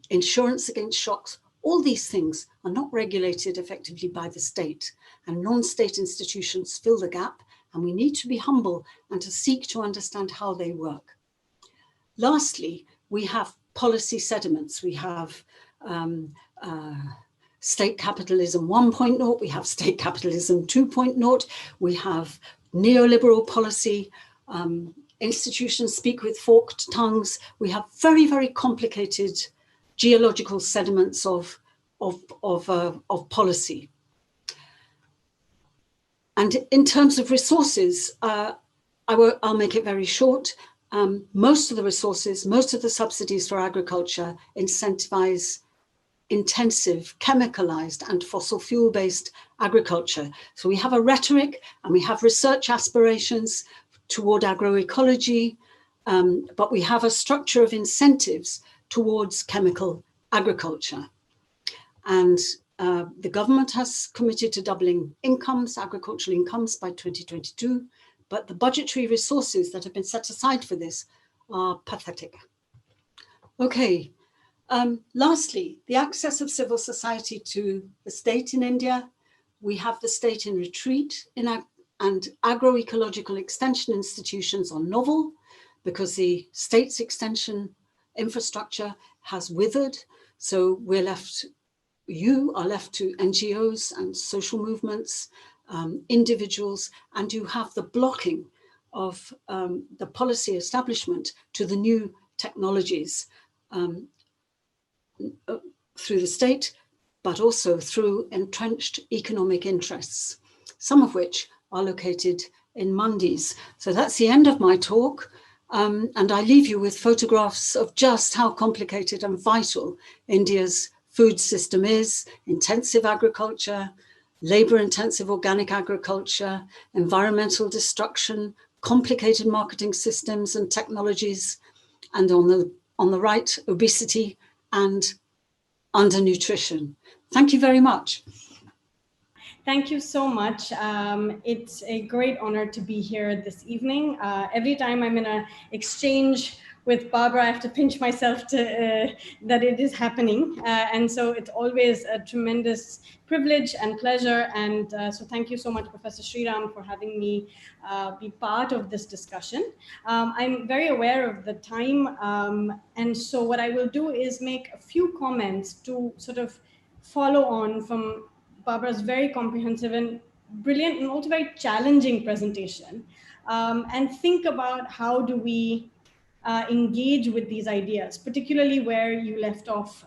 insurance against shocks, all these things are not regulated effectively by the state, and non-state institutions fill the gap, and we need to be humble and to seek to understand how they work. Lastly, we have policy sediments. We have state capitalism 1.0, we have state capitalism 2.0, we have neoliberal policy, institutions speak with forked tongues. We have very, very complicated geological sediments of policy. And in terms of resources, I'll make it very short. Most of the resources, most of the subsidies for agriculture incentivize intensive, chemicalized and fossil fuel-based agriculture. So we have a rhetoric and we have research aspirations toward agroecology, but we have a structure of incentives towards chemical agriculture. And the government has committed to doubling incomes, agricultural incomes by 2022, but the budgetary resources that have been set aside for this are pathetic. Okay, lastly, the access of civil society to the state in India. We have the state in retreat and agroecological extension institutions are novel because the state's extension infrastructure has withered. So you are left to NGOs and social movements, individuals, and you have the blocking of the policy establishment to the new technologies through the state, but also through entrenched economic interests, some of which are located in mandis. So that's the end of my talk. And I leave you with photographs of just how complicated and vital India's food system is: intensive agriculture, labor-intensive organic agriculture, environmental destruction, complicated marketing systems and technologies, and on the right, obesity and undernutrition. Thank you very much. Thank you so much. It's a great honor to be here this evening. Every time I'm in an exchange with Barbara, I have to pinch myself to that it is happening. And so it's always a tremendous privilege and pleasure. And so thank you so much, Professor Sriram, for having me be part of this discussion. I'm very aware of the time. And so what I will do is make a few comments to sort of follow on from Barbara's very comprehensive and brilliant and also very challenging presentation, and think about how do we engage with these ideas, particularly where you left off,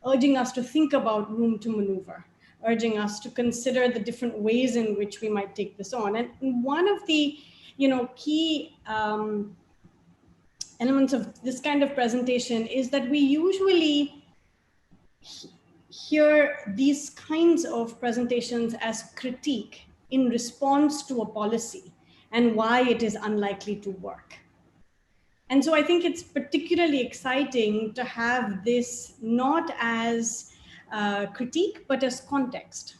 urging us to think about room to maneuver, urging us to consider the different ways in which we might take this on. And one of the key elements of this kind of presentation is that we usually hear these kinds of presentations as critique in response to a policy and why it is unlikely to work. And so I think it's particularly exciting to have this not as critique, but as context.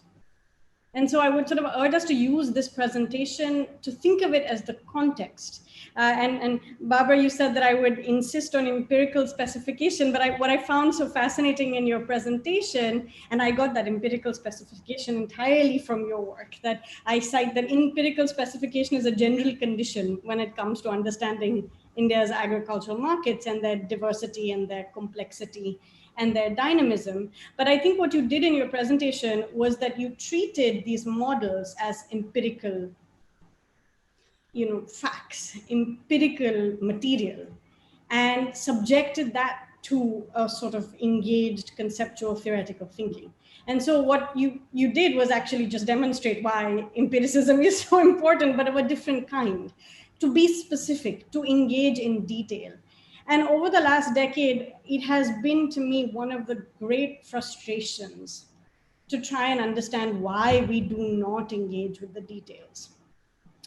And so I would sort of urge us to use this presentation to think of it as the context. And Barbara, you said that I would insist on empirical specification, but what I found so fascinating in your presentation, and I got that empirical specification entirely from your work, that I cite that empirical specification is a general condition when it comes to understanding India's agricultural markets and their diversity and their complexity and their dynamism. But I think what you did in your presentation was that you treated these models as empirical, facts, empirical material, and subjected that to a sort of engaged conceptual theoretical thinking. And so what you did was actually just demonstrate why empiricism is so important, but of a different kind, to be specific, to engage in detail. And over the last decade, it has been to me one of the great frustrations to try and understand why we do not engage with the details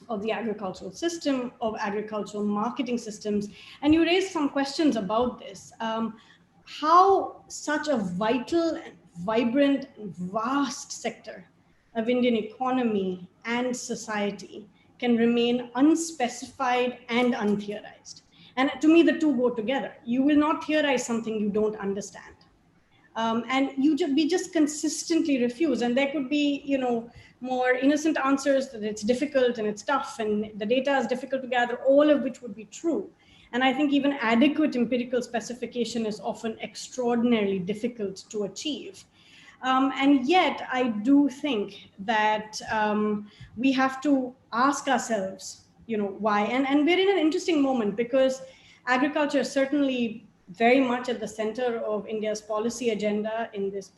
of the agricultural system, of agricultural marketing systems. And you raised some questions about this. How such a vital and vibrant and vast sector of Indian economy and society can remain unspecified and untheorized. And to me, the two go together. You will not theorize something you don't understand. And we just consistently refuse. And there could be, more innocent answers that it's difficult and it's tough and the data is difficult to gather, all of which would be true. And I think even adequate empirical specification is often extraordinarily difficult to achieve. And yet I do think that we have to ask ourselves, why? And we're in an interesting moment because agriculture is certainly very much at the center of India's policy agenda in this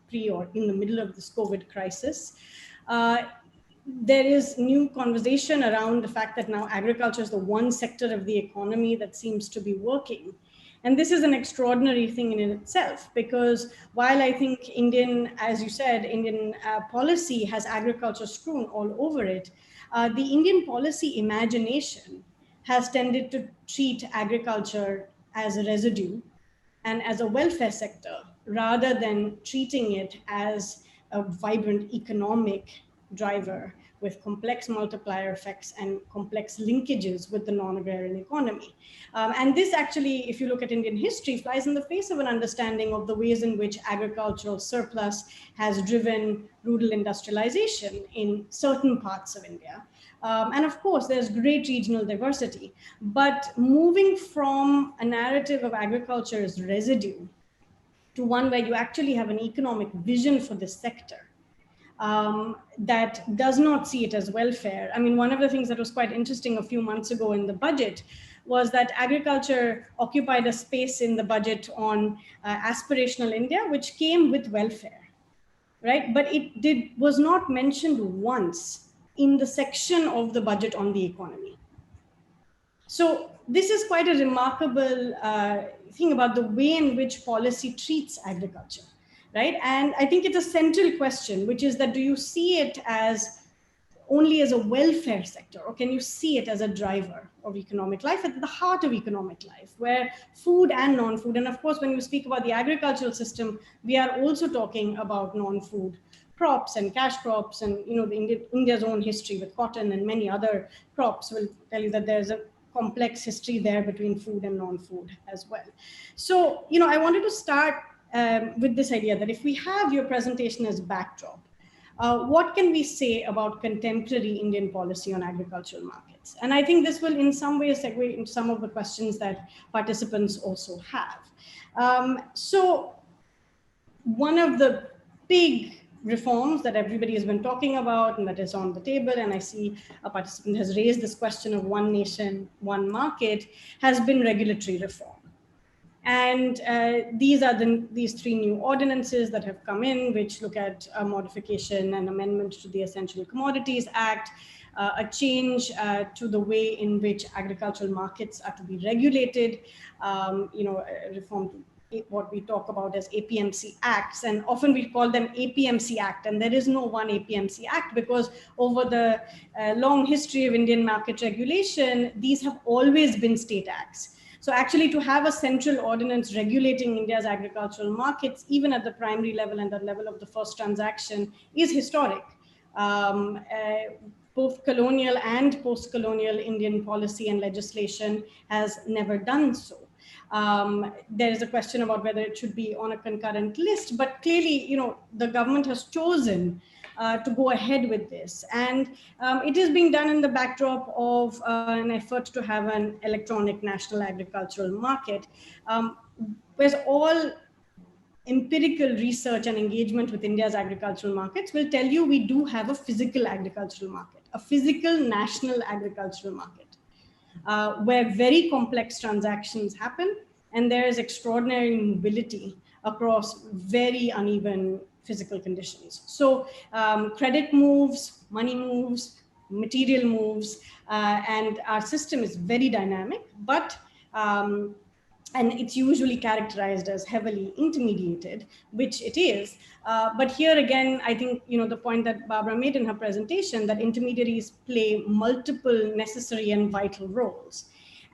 pre or in the middle of this COVID crisis. There is new conversation around the fact that now agriculture is the one sector of the economy that seems to be working. And this is an extraordinary thing in itself, because while I think as you said, Indian policy has agriculture strewn all over it, the Indian policy imagination has tended to treat agriculture as a residue and as a welfare sector, rather than treating it as a vibrant economic driver with complex multiplier effects and complex linkages with the non-agrarian economy. And this actually, if you look at Indian history, flies in the face of an understanding of the ways in which agricultural surplus has driven rural industrialization in certain parts of India. And of course, there's great regional diversity, but moving from a narrative of agriculture as residue to one where you actually have an economic vision for this sector that does not see it as welfare. I mean, one of the things that was quite interesting a few months ago in the budget was that agriculture occupied a space in the budget on aspirational India, which came with welfare, right? But it was not mentioned once in the section of the budget on the economy. So this is quite a remarkable thing about the way in which policy treats agriculture, right? And I think it's a central question, which is that do you see it as only as a welfare sector, or can you see it as a driver of economic life, at the heart of economic life, where food and non-food, and of course, when you speak about the agricultural system, we are also talking about non-food crops and cash crops, and India's own history with cotton and many other crops will tell you that there's a complex history there between food and non-food as well. So, I wanted to start with this idea that if we have your presentation as backdrop, what can we say about contemporary Indian policy on agricultural markets? And I think this will in some ways segue into some of the questions that participants also have. So one of the big reforms that everybody has been talking about and that is on the table, and I see a participant has raised this question of one nation, one market, has been regulatory reform. And these are these three new ordinances that have come in, which look at a modification and amendment to the Essential Commodities Act, a change to the way in which agricultural markets are to be regulated, reform to what we talk about as APMC Acts, and often we call them APMC Act, and there is no one APMC Act because over the long history of Indian market regulation, these have always been state acts. So actually to have a central ordinance regulating India's agricultural markets, even at the primary level and the level of the first transaction, is historic. Both colonial and post-colonial Indian policy and legislation has never done so. There is a question about whether it should be on a concurrent list, but clearly, the government has chosen to go ahead with this. And it is being done in the backdrop of an effort to have an electronic national agricultural market, whereas all empirical research and engagement with India's agricultural markets will tell you we do have a physical agricultural market, a physical national agricultural market, where very complex transactions happen, and there is extraordinary mobility across very uneven physical conditions. So credit moves, money moves, material moves, and our system is very dynamic, but and it's usually characterized as heavily intermediated, which it is. But here again, I think, the point that Barbara made in her presentation, that intermediaries play multiple necessary and vital roles.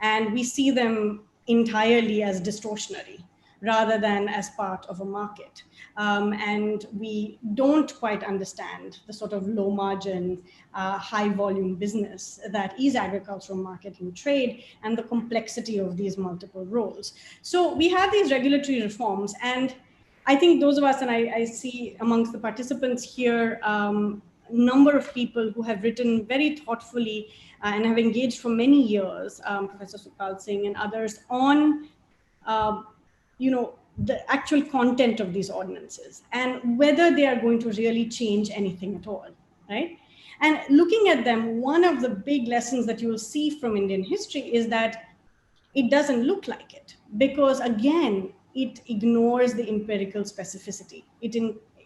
And we see them entirely as distortionary rather than as part of a market. And we don't quite understand the sort of low margin, high volume business that is agricultural marketing trade and the complexity of these multiple roles. So we have these regulatory reforms, and I think those of us, and I see amongst the participants here, number of people who have written very thoughtfully and have engaged for many years, Professor Sukhpal Singh and others, on the actual content of these ordinances and whether they are going to really change anything at all, right? And looking at them, one of the big lessons that you will see from Indian history is that it doesn't look like it, because again, it ignores the empirical specificity. It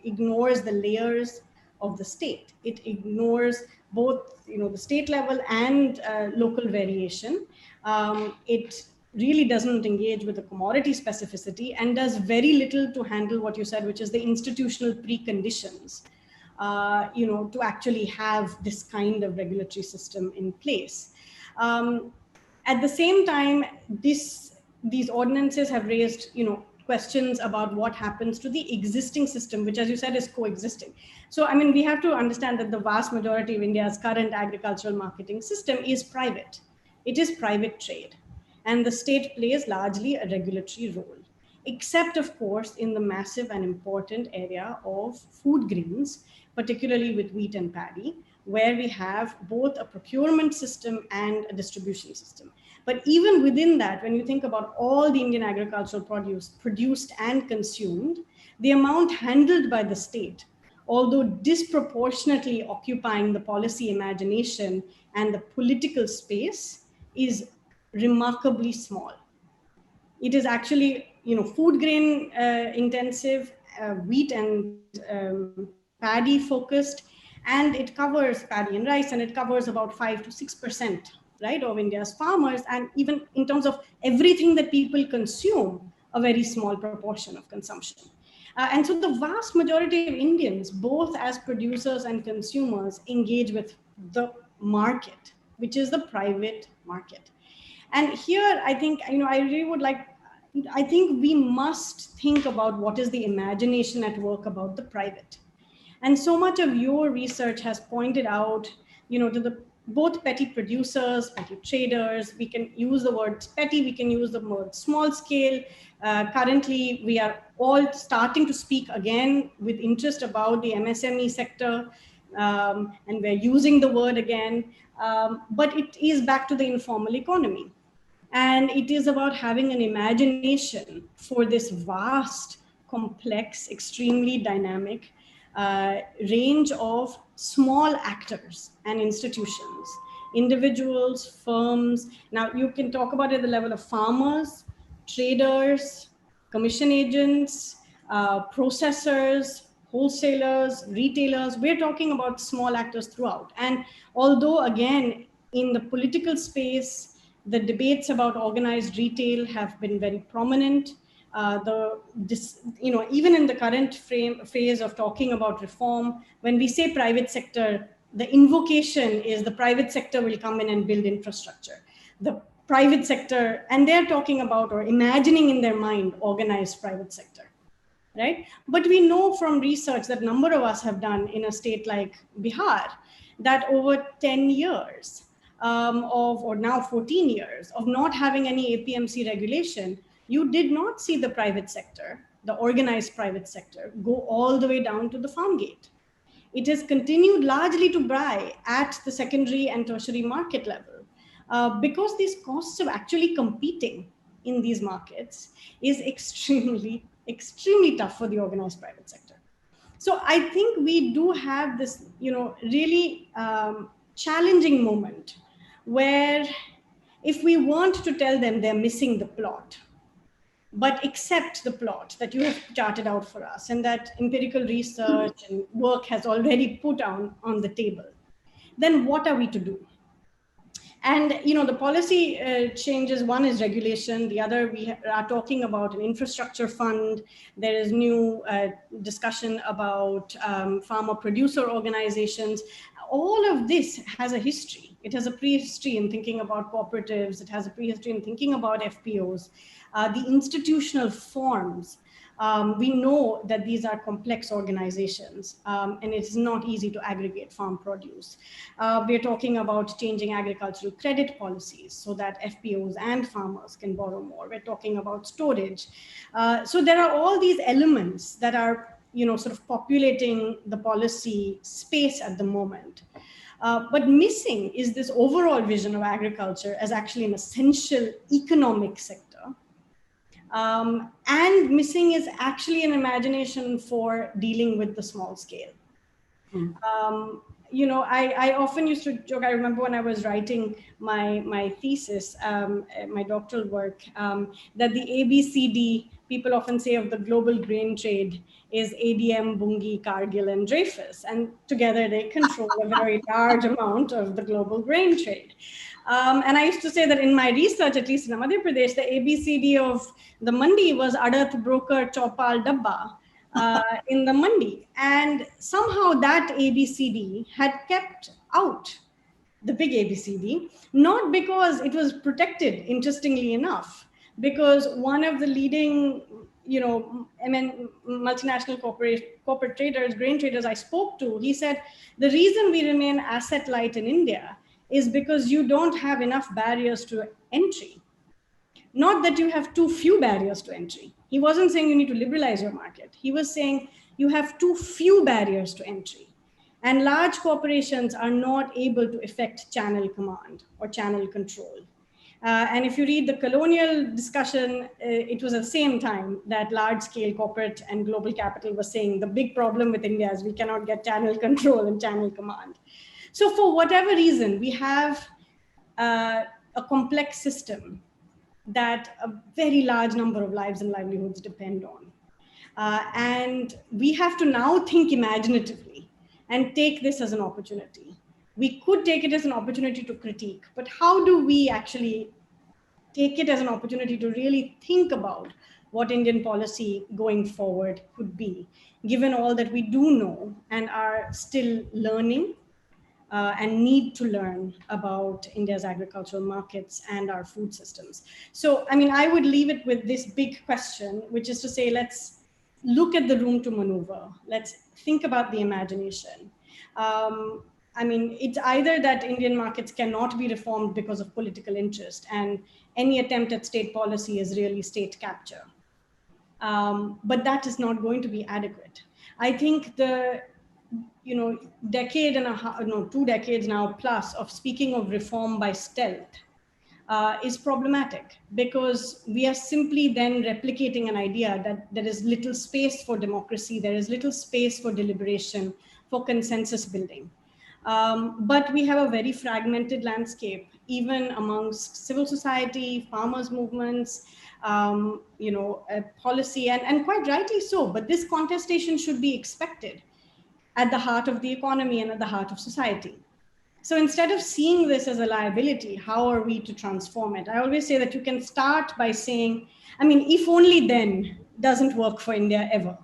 ignores the layers of the state. It ignores both, the state level and local variation. It really doesn't engage with the commodity specificity and does very little to handle what you said, which is the institutional preconditions, to actually have this kind of regulatory system in place. At the same time, these ordinances have raised, questions about what happens to the existing system, which, as you said, is coexisting. So, we have to understand that the vast majority of India's current agricultural marketing system is private. It is private trade. And the state plays largely a regulatory role, except, of course, in the massive and important area of food grains, particularly with wheat and paddy, where we have both a procurement system and a distribution system. But even within that, when you think about all the Indian agricultural produce produced and consumed, the amount handled by the state, although disproportionately occupying the policy imagination and the political space, is remarkably small. It is actually, food grain intensive, wheat and paddy focused, and it covers paddy and rice, and it covers about 5 to 6%, right, of India's farmers. And even in terms of everything that people consume, a very small proportion of consumption. And so the vast majority of Indians, both as producers and consumers, engage with the market, which is the private market. And here, I think, I really would like, I think we must think about what is the imagination at work about the private. And so much of your research has pointed out, to the both petty producers, petty traders. We can use the word petty, we can use the word small scale. Currently, we are all starting to speak again with interest about the MSME sector, and we're using the word again, but it is back to the informal economy. And it is about having an imagination for this vast, complex, extremely dynamic range of small actors and institutions, individuals, firms. Now, you can talk about it at the level of farmers, traders, commission agents, processors, wholesalers, retailers. We're talking about small actors throughout. And although, again, in the political space, the debates about organized retail have been very prominent. Even in the current phase of talking about reform, when we say private sector, the invocation is the private sector will come in and build infrastructure. The private sector, and they're talking about or imagining in their mind organized private sector, right? But we know from research that number of us have done in a state like Bihar that over 10 years or now 14 years of not having any APMC regulation, you did not see the private sector, the organized private sector, go all the way down to the farm gate. It has continued largely to buy at the secondary and tertiary market level because these costs of actually competing in these markets is extremely, extremely tough for the organized private sector. So I think we do have this, really challenging moment where if we want to tell them they're missing the plot, but accept the plot that you have charted out for us and that empirical research and work has already put on the table, then what are we to do? And the policy changes. One is regulation. The other, we are talking about an infrastructure fund. There is new discussion about farmer producer organizations. All of this has a history. It has a prehistory in thinking about cooperatives. It has a prehistory in thinking about FPOs. The institutional forms. We know that these are complex organizations and it's not easy to aggregate farm produce. We're talking about changing agricultural credit policies so that FPOs and farmers can borrow more. We're talking about storage. So there are all these elements that are sort of populating the policy space at the moment. But missing is this overall vision of agriculture as actually an essential economic sector. And missing is actually an imagination for dealing with the small scale. I often used to joke. I remember when I was writing my thesis, my doctoral work, that the ABCD, people often say, of the global grain trade is ADM, Bungi, Cargill, and Dreyfus. And together they control a very large amount of the global grain trade. And I used to say that in my research, at least in Madhya Pradesh, the ABCD of the mandi was Adat, Broker, Chopal, Dabba in the mandi. And somehow that ABCD had kept out the big ABCD, not because it was protected, interestingly enough, because one of the leading multinational corporate traders, grain traders I spoke to, he said, the reason we remain asset light in India is because you don't have enough barriers to entry. Not that you have too few barriers to entry. He wasn't saying you need to liberalize your market. He was saying you have too few barriers to entry. And large corporations are not able to effect channel command or channel control. And if you read the colonial discussion, it was at the same time that large-scale corporate and global capital was saying the big problem with India is we cannot get channel control and channel command. So for whatever reason, we have a complex system that a very large number of lives and livelihoods depend on. And we have to now think imaginatively and take this as an opportunity. We could take it as an opportunity to critique, but how do we actually take it as an opportunity to really think about what Indian policy going forward could be, given all that we do know and are still learning and need to learn about India's agricultural markets and our food systems. So, I would leave it with this big question, which is to say, let's look at the room to maneuver. Let's think about the imagination. It's either that Indian markets cannot be reformed because of political interest, and any attempt at state policy is really state capture. But that is not going to be adequate. I think the decade and a half, 2 decades now plus of speaking of reform by stealth is problematic, because we are simply then replicating an idea that there is little space for democracy, there is little space for deliberation, for consensus building. But we have a very fragmented landscape, even amongst civil society, farmers' movements, policy, and quite rightly so. But this contestation should be expected at the heart of the economy and at the heart of society. So instead of seeing this as a liability, how are we to transform it? I always say that you can start by saying, if only then doesn't work for India ever.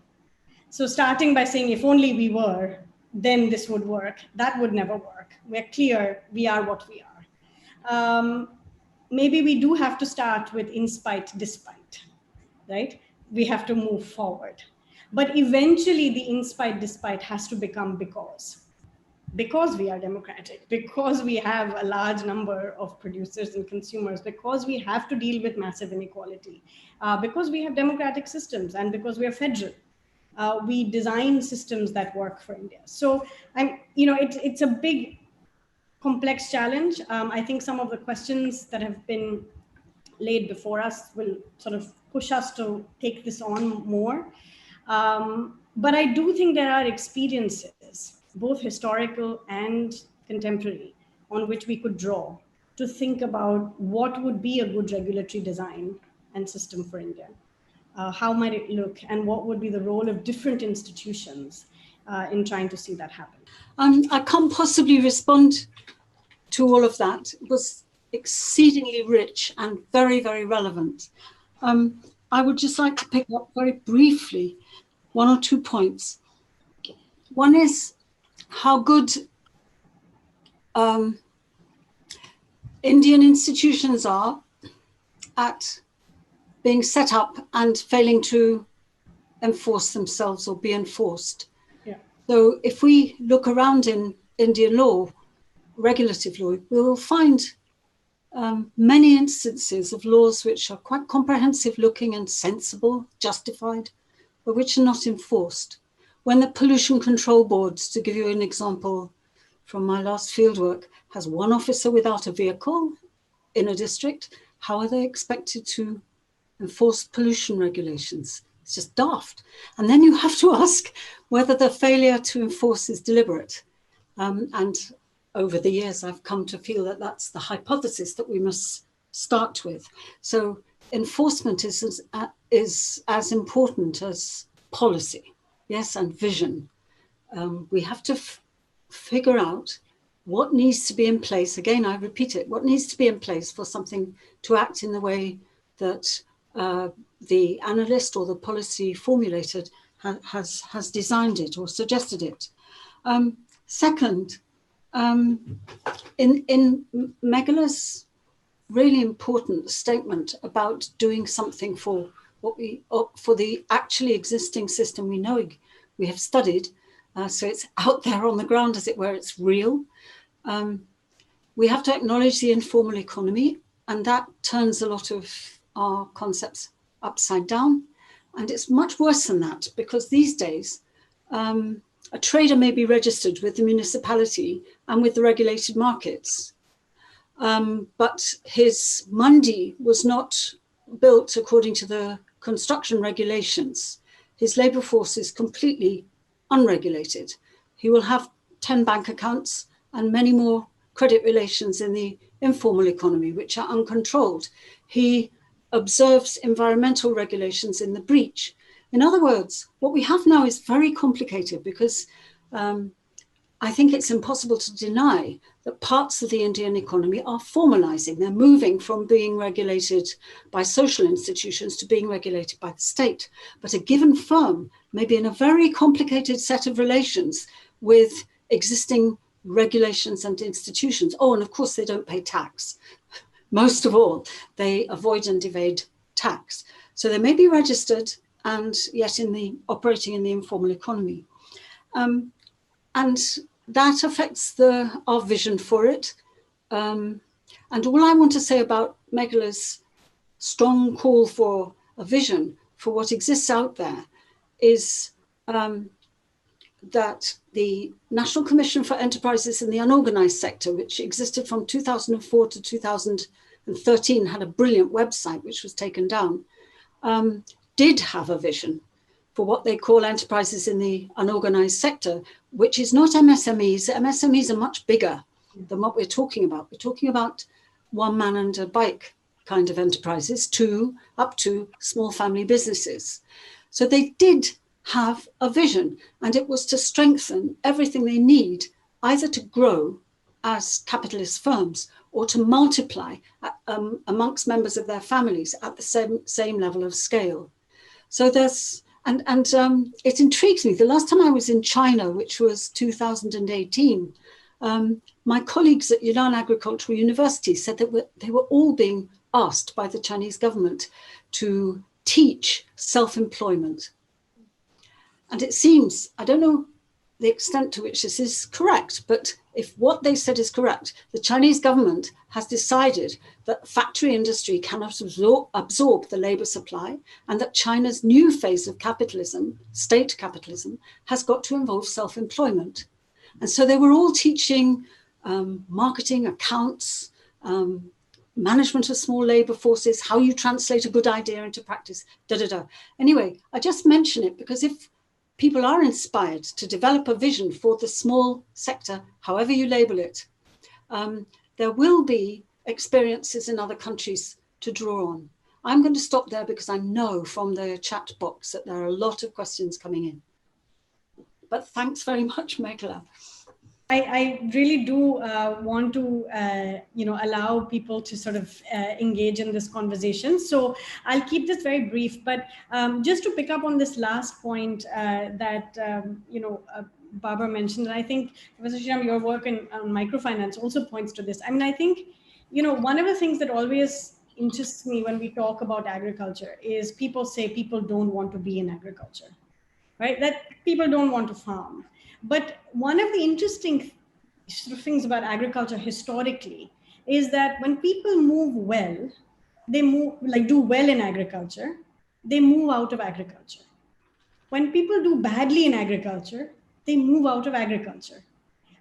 So starting by saying, if only we were, then this would work, that would never work. We're clear, we are what we are. maybe we do have to start with in spite, despite, right? We have to move forward. But eventually the in spite, despite has to become because we are democratic, because we have a large number of producers and consumers, because we have to deal with massive inequality, because we have democratic systems, and because we are federal. We design systems that work for India. So it's a big, complex challenge. I think some of the questions that have been laid before us will sort of push us to take this on more. But I do think there are experiences, both historical and contemporary, on which we could draw to think about what would be a good regulatory design and system for India. How might it look, and what would be the role of different institutions in trying to see that happen? I can't possibly respond to all of that. It was exceedingly rich and very, very relevant. I would just like to pick up very briefly one or two points. One is how good Indian institutions are at being set up and failing to enforce themselves or be enforced. Yeah. So if we look around in Indian law, regulative law, we will find many instances of laws which are quite comprehensive looking and sensible, justified, but which are not enforced. When the Pollution Control Board, to give you an example from my last fieldwork, has one officer without a vehicle in a district, how are they expected to enforce pollution regulations? It's just daft. And then you have to ask whether the failure to enforce is deliberate. And over the years, I've come to feel that that's the hypothesis that we must start with. So enforcement is as important as policy, yes, and vision. We have to figure out what needs to be in place. Again, I repeat it, what needs to be in place for something to act in the way that the analyst or the policy formulator has designed it or suggested it. Second, in Mekhala's really important statement about doing something for for the actually existing system we know we have studied, so it's out there on the ground, as it were, it's real. We have to acknowledge the informal economy, and that turns a lot of our concepts upside down. And it's much worse than that, because these days, a trader may be registered with the municipality and with the regulated markets, but his mandi was not built according to the construction regulations. His labor force is completely unregulated. He will have 10 bank accounts and many more credit relations in the informal economy, which are uncontrolled. He observes environmental regulations in the breach. In other words, what we have now is very complicated, because I think it's impossible to deny that parts of the Indian economy are formalizing. They're moving from being regulated by social institutions to being regulated by the state. But a given firm may be in a very complicated set of relations with existing regulations and institutions. Oh, and of course they don't pay tax. Most of all, they avoid and evade tax. So they may be registered and yet operating in the informal economy. And that affects our vision for it. And all I want to say about Mekhala's strong call for a vision for what exists out there is that the National Commission for Enterprises in the Unorganized Sector, which existed from 2004 to 2013, had a brilliant website which was taken down, did have a vision for what they call enterprises in the unorganized sector, which is not MSMEs. MSMEs are much bigger than what we're talking about. We're talking about one man and a bike kind of enterprises, up to small family businesses. So they did have a vision, and it was to strengthen everything they need, either to grow as capitalist firms or to multiply amongst members of their families at the same level of scale. So there's, and it intrigues me. The last time I was in China, which was 2018, My colleagues at Yunnan Agricultural University said that they were all being asked by the Chinese government to teach self-employment. And it seems, I don't know the extent to which this is correct, but if what they said is correct, the Chinese government has decided that factory industry cannot absorb the labor supply, and that China's new phase of capitalism, state capitalism, has got to involve self-employment. And so they were all teaching marketing, accounts, management of small labor forces, how you translate a good idea into practice, Anyway, I just mention it because if people are inspired to develop a vision for the small sector, however you label it, there will be experiences in other countries to draw on. I'm going to stop there because I know from the chat box that there are a lot of questions coming in. But thanks very much, Mekhala. I really do want to, allow people to sort of engage in this conversation. So I'll keep this very brief, but just to pick up on this last point that, Barbara mentioned, and I think, Professor Sriram, your work on microfinance also points to this. I mean, I think, one of the things that always interests me when we talk about agriculture is people say people don't want to be in agriculture, right? That people don't want to farm. But one of the interesting sort of things about agriculture historically is that when people move well, they do well in agriculture, they move out of agriculture. When people do badly in agriculture, they move out of agriculture.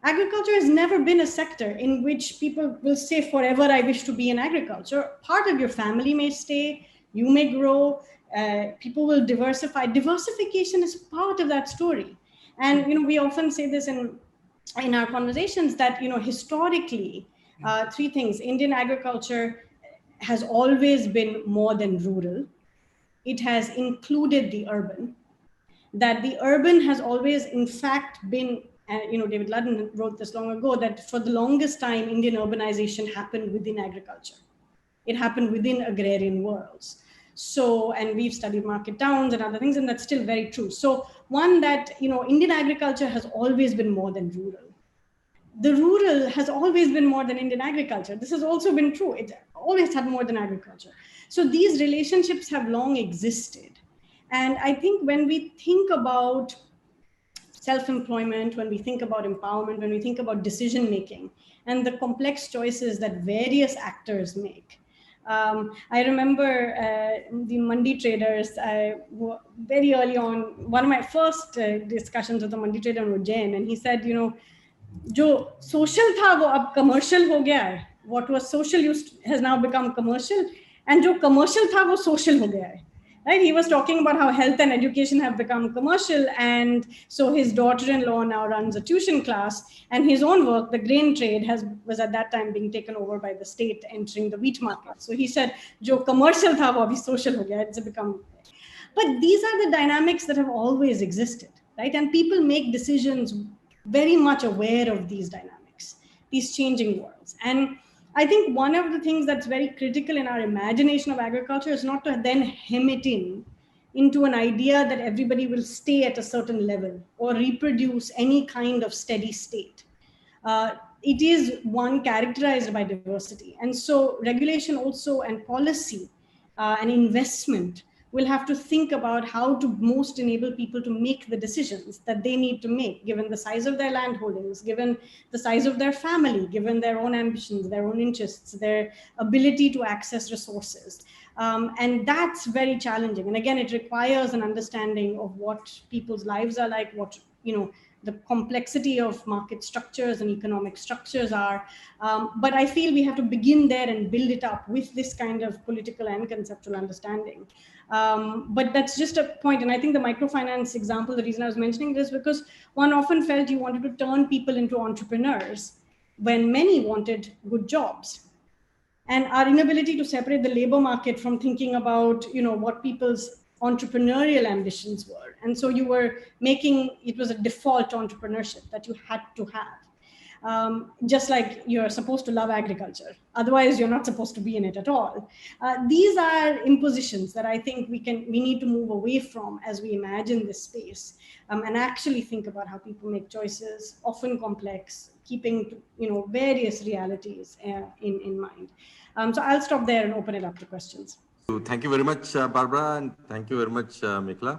Agriculture has never been a sector in which people will say forever, I wish to be in agriculture. Part of your family may stay, you may grow, people will diversify. Diversification is part of that story. And we often say this in our conversations that historically, three things: Indian agriculture has always been more than rural. It has included the urban. That the urban has always, in fact, been. David Ludden wrote this long ago, that for the longest time, Indian urbanization happened within agriculture. It happened within agrarian worlds. So, and we've studied market towns and other things, and that's still very true. So one, that, Indian agriculture has always been more than rural. The rural has always been more than Indian agriculture. This has also been true. It always had more than agriculture. So these relationships have long existed. And I think when we think about self-employment, when we think about empowerment, when we think about decision-making and the complex choices that various actors make, I remember the Mandi traders, very early on, one of my first discussions with the Mandi trader in Ujjain, and he said, जो social था वो अब commercial हो गया है. What was social has now become commercial, and जो commercial था वो social हो गया है. Right? He was talking about how health and education have become commercial, and so his daughter-in-law now runs a tuition class, and his own work, the grain trade, was at that time being taken over by the state, entering the wheat market. So he said, "Jo commercial tha, wo abhi social ho gaya. It's become." But these are the dynamics that have always existed, right? And people make decisions very much aware of these dynamics, these changing worlds. And I think one of the things that's very critical in our imagination of agriculture is not to then hem it into an idea that everybody will stay at a certain level or reproduce any kind of steady state. It is one characterized by diversity. And so regulation also, and policy and investment will have to think about how to most enable people to make the decisions that they need to make, given the size of their land holdings, given the size of their family, given their own ambitions, their own interests, their ability to access resources. And that's very challenging. And again, it requires an understanding of what people's lives are like, what, the complexity of market structures and economic structures are. But I feel we have to begin there and build it up with this kind of political and conceptual understanding. But that's just a point. And I think the microfinance example, the reason I was mentioning this, because one often felt you wanted to turn people into entrepreneurs when many wanted good jobs. And our inability to separate the labor market from thinking about, what people's entrepreneurial ambitions were. And so you were making, it was a default entrepreneurship that you had to have. Just like you're supposed to love agriculture. Otherwise, you're not supposed to be in it at all. These are impositions that I think we need to move away from as we imagine this space, and actually think about how people make choices, often complex, keeping various realities in mind. So I'll stop there and open it up to questions. So thank you very much, Barbara, and thank you very much, Mekhala.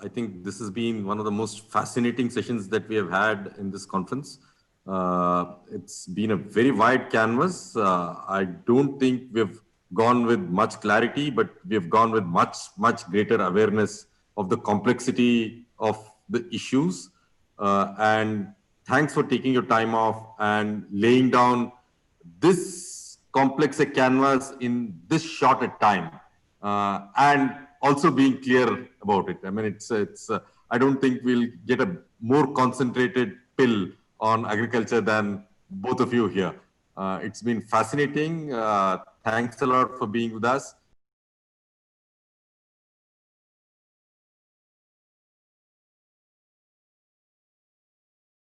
I think this has been one of the most fascinating sessions that we have had in this conference. It's been a very wide canvas. I don't think we've gone with much clarity, but we have gone with much greater awareness of the complexity of the issues. And thanks for taking your time off and laying down this complex a canvas in this short a time, and also being clear about it. I mean, it's I don't think we'll get a more concentrated pill on agriculture than both of you here. It's been fascinating. Thanks a lot for being with us.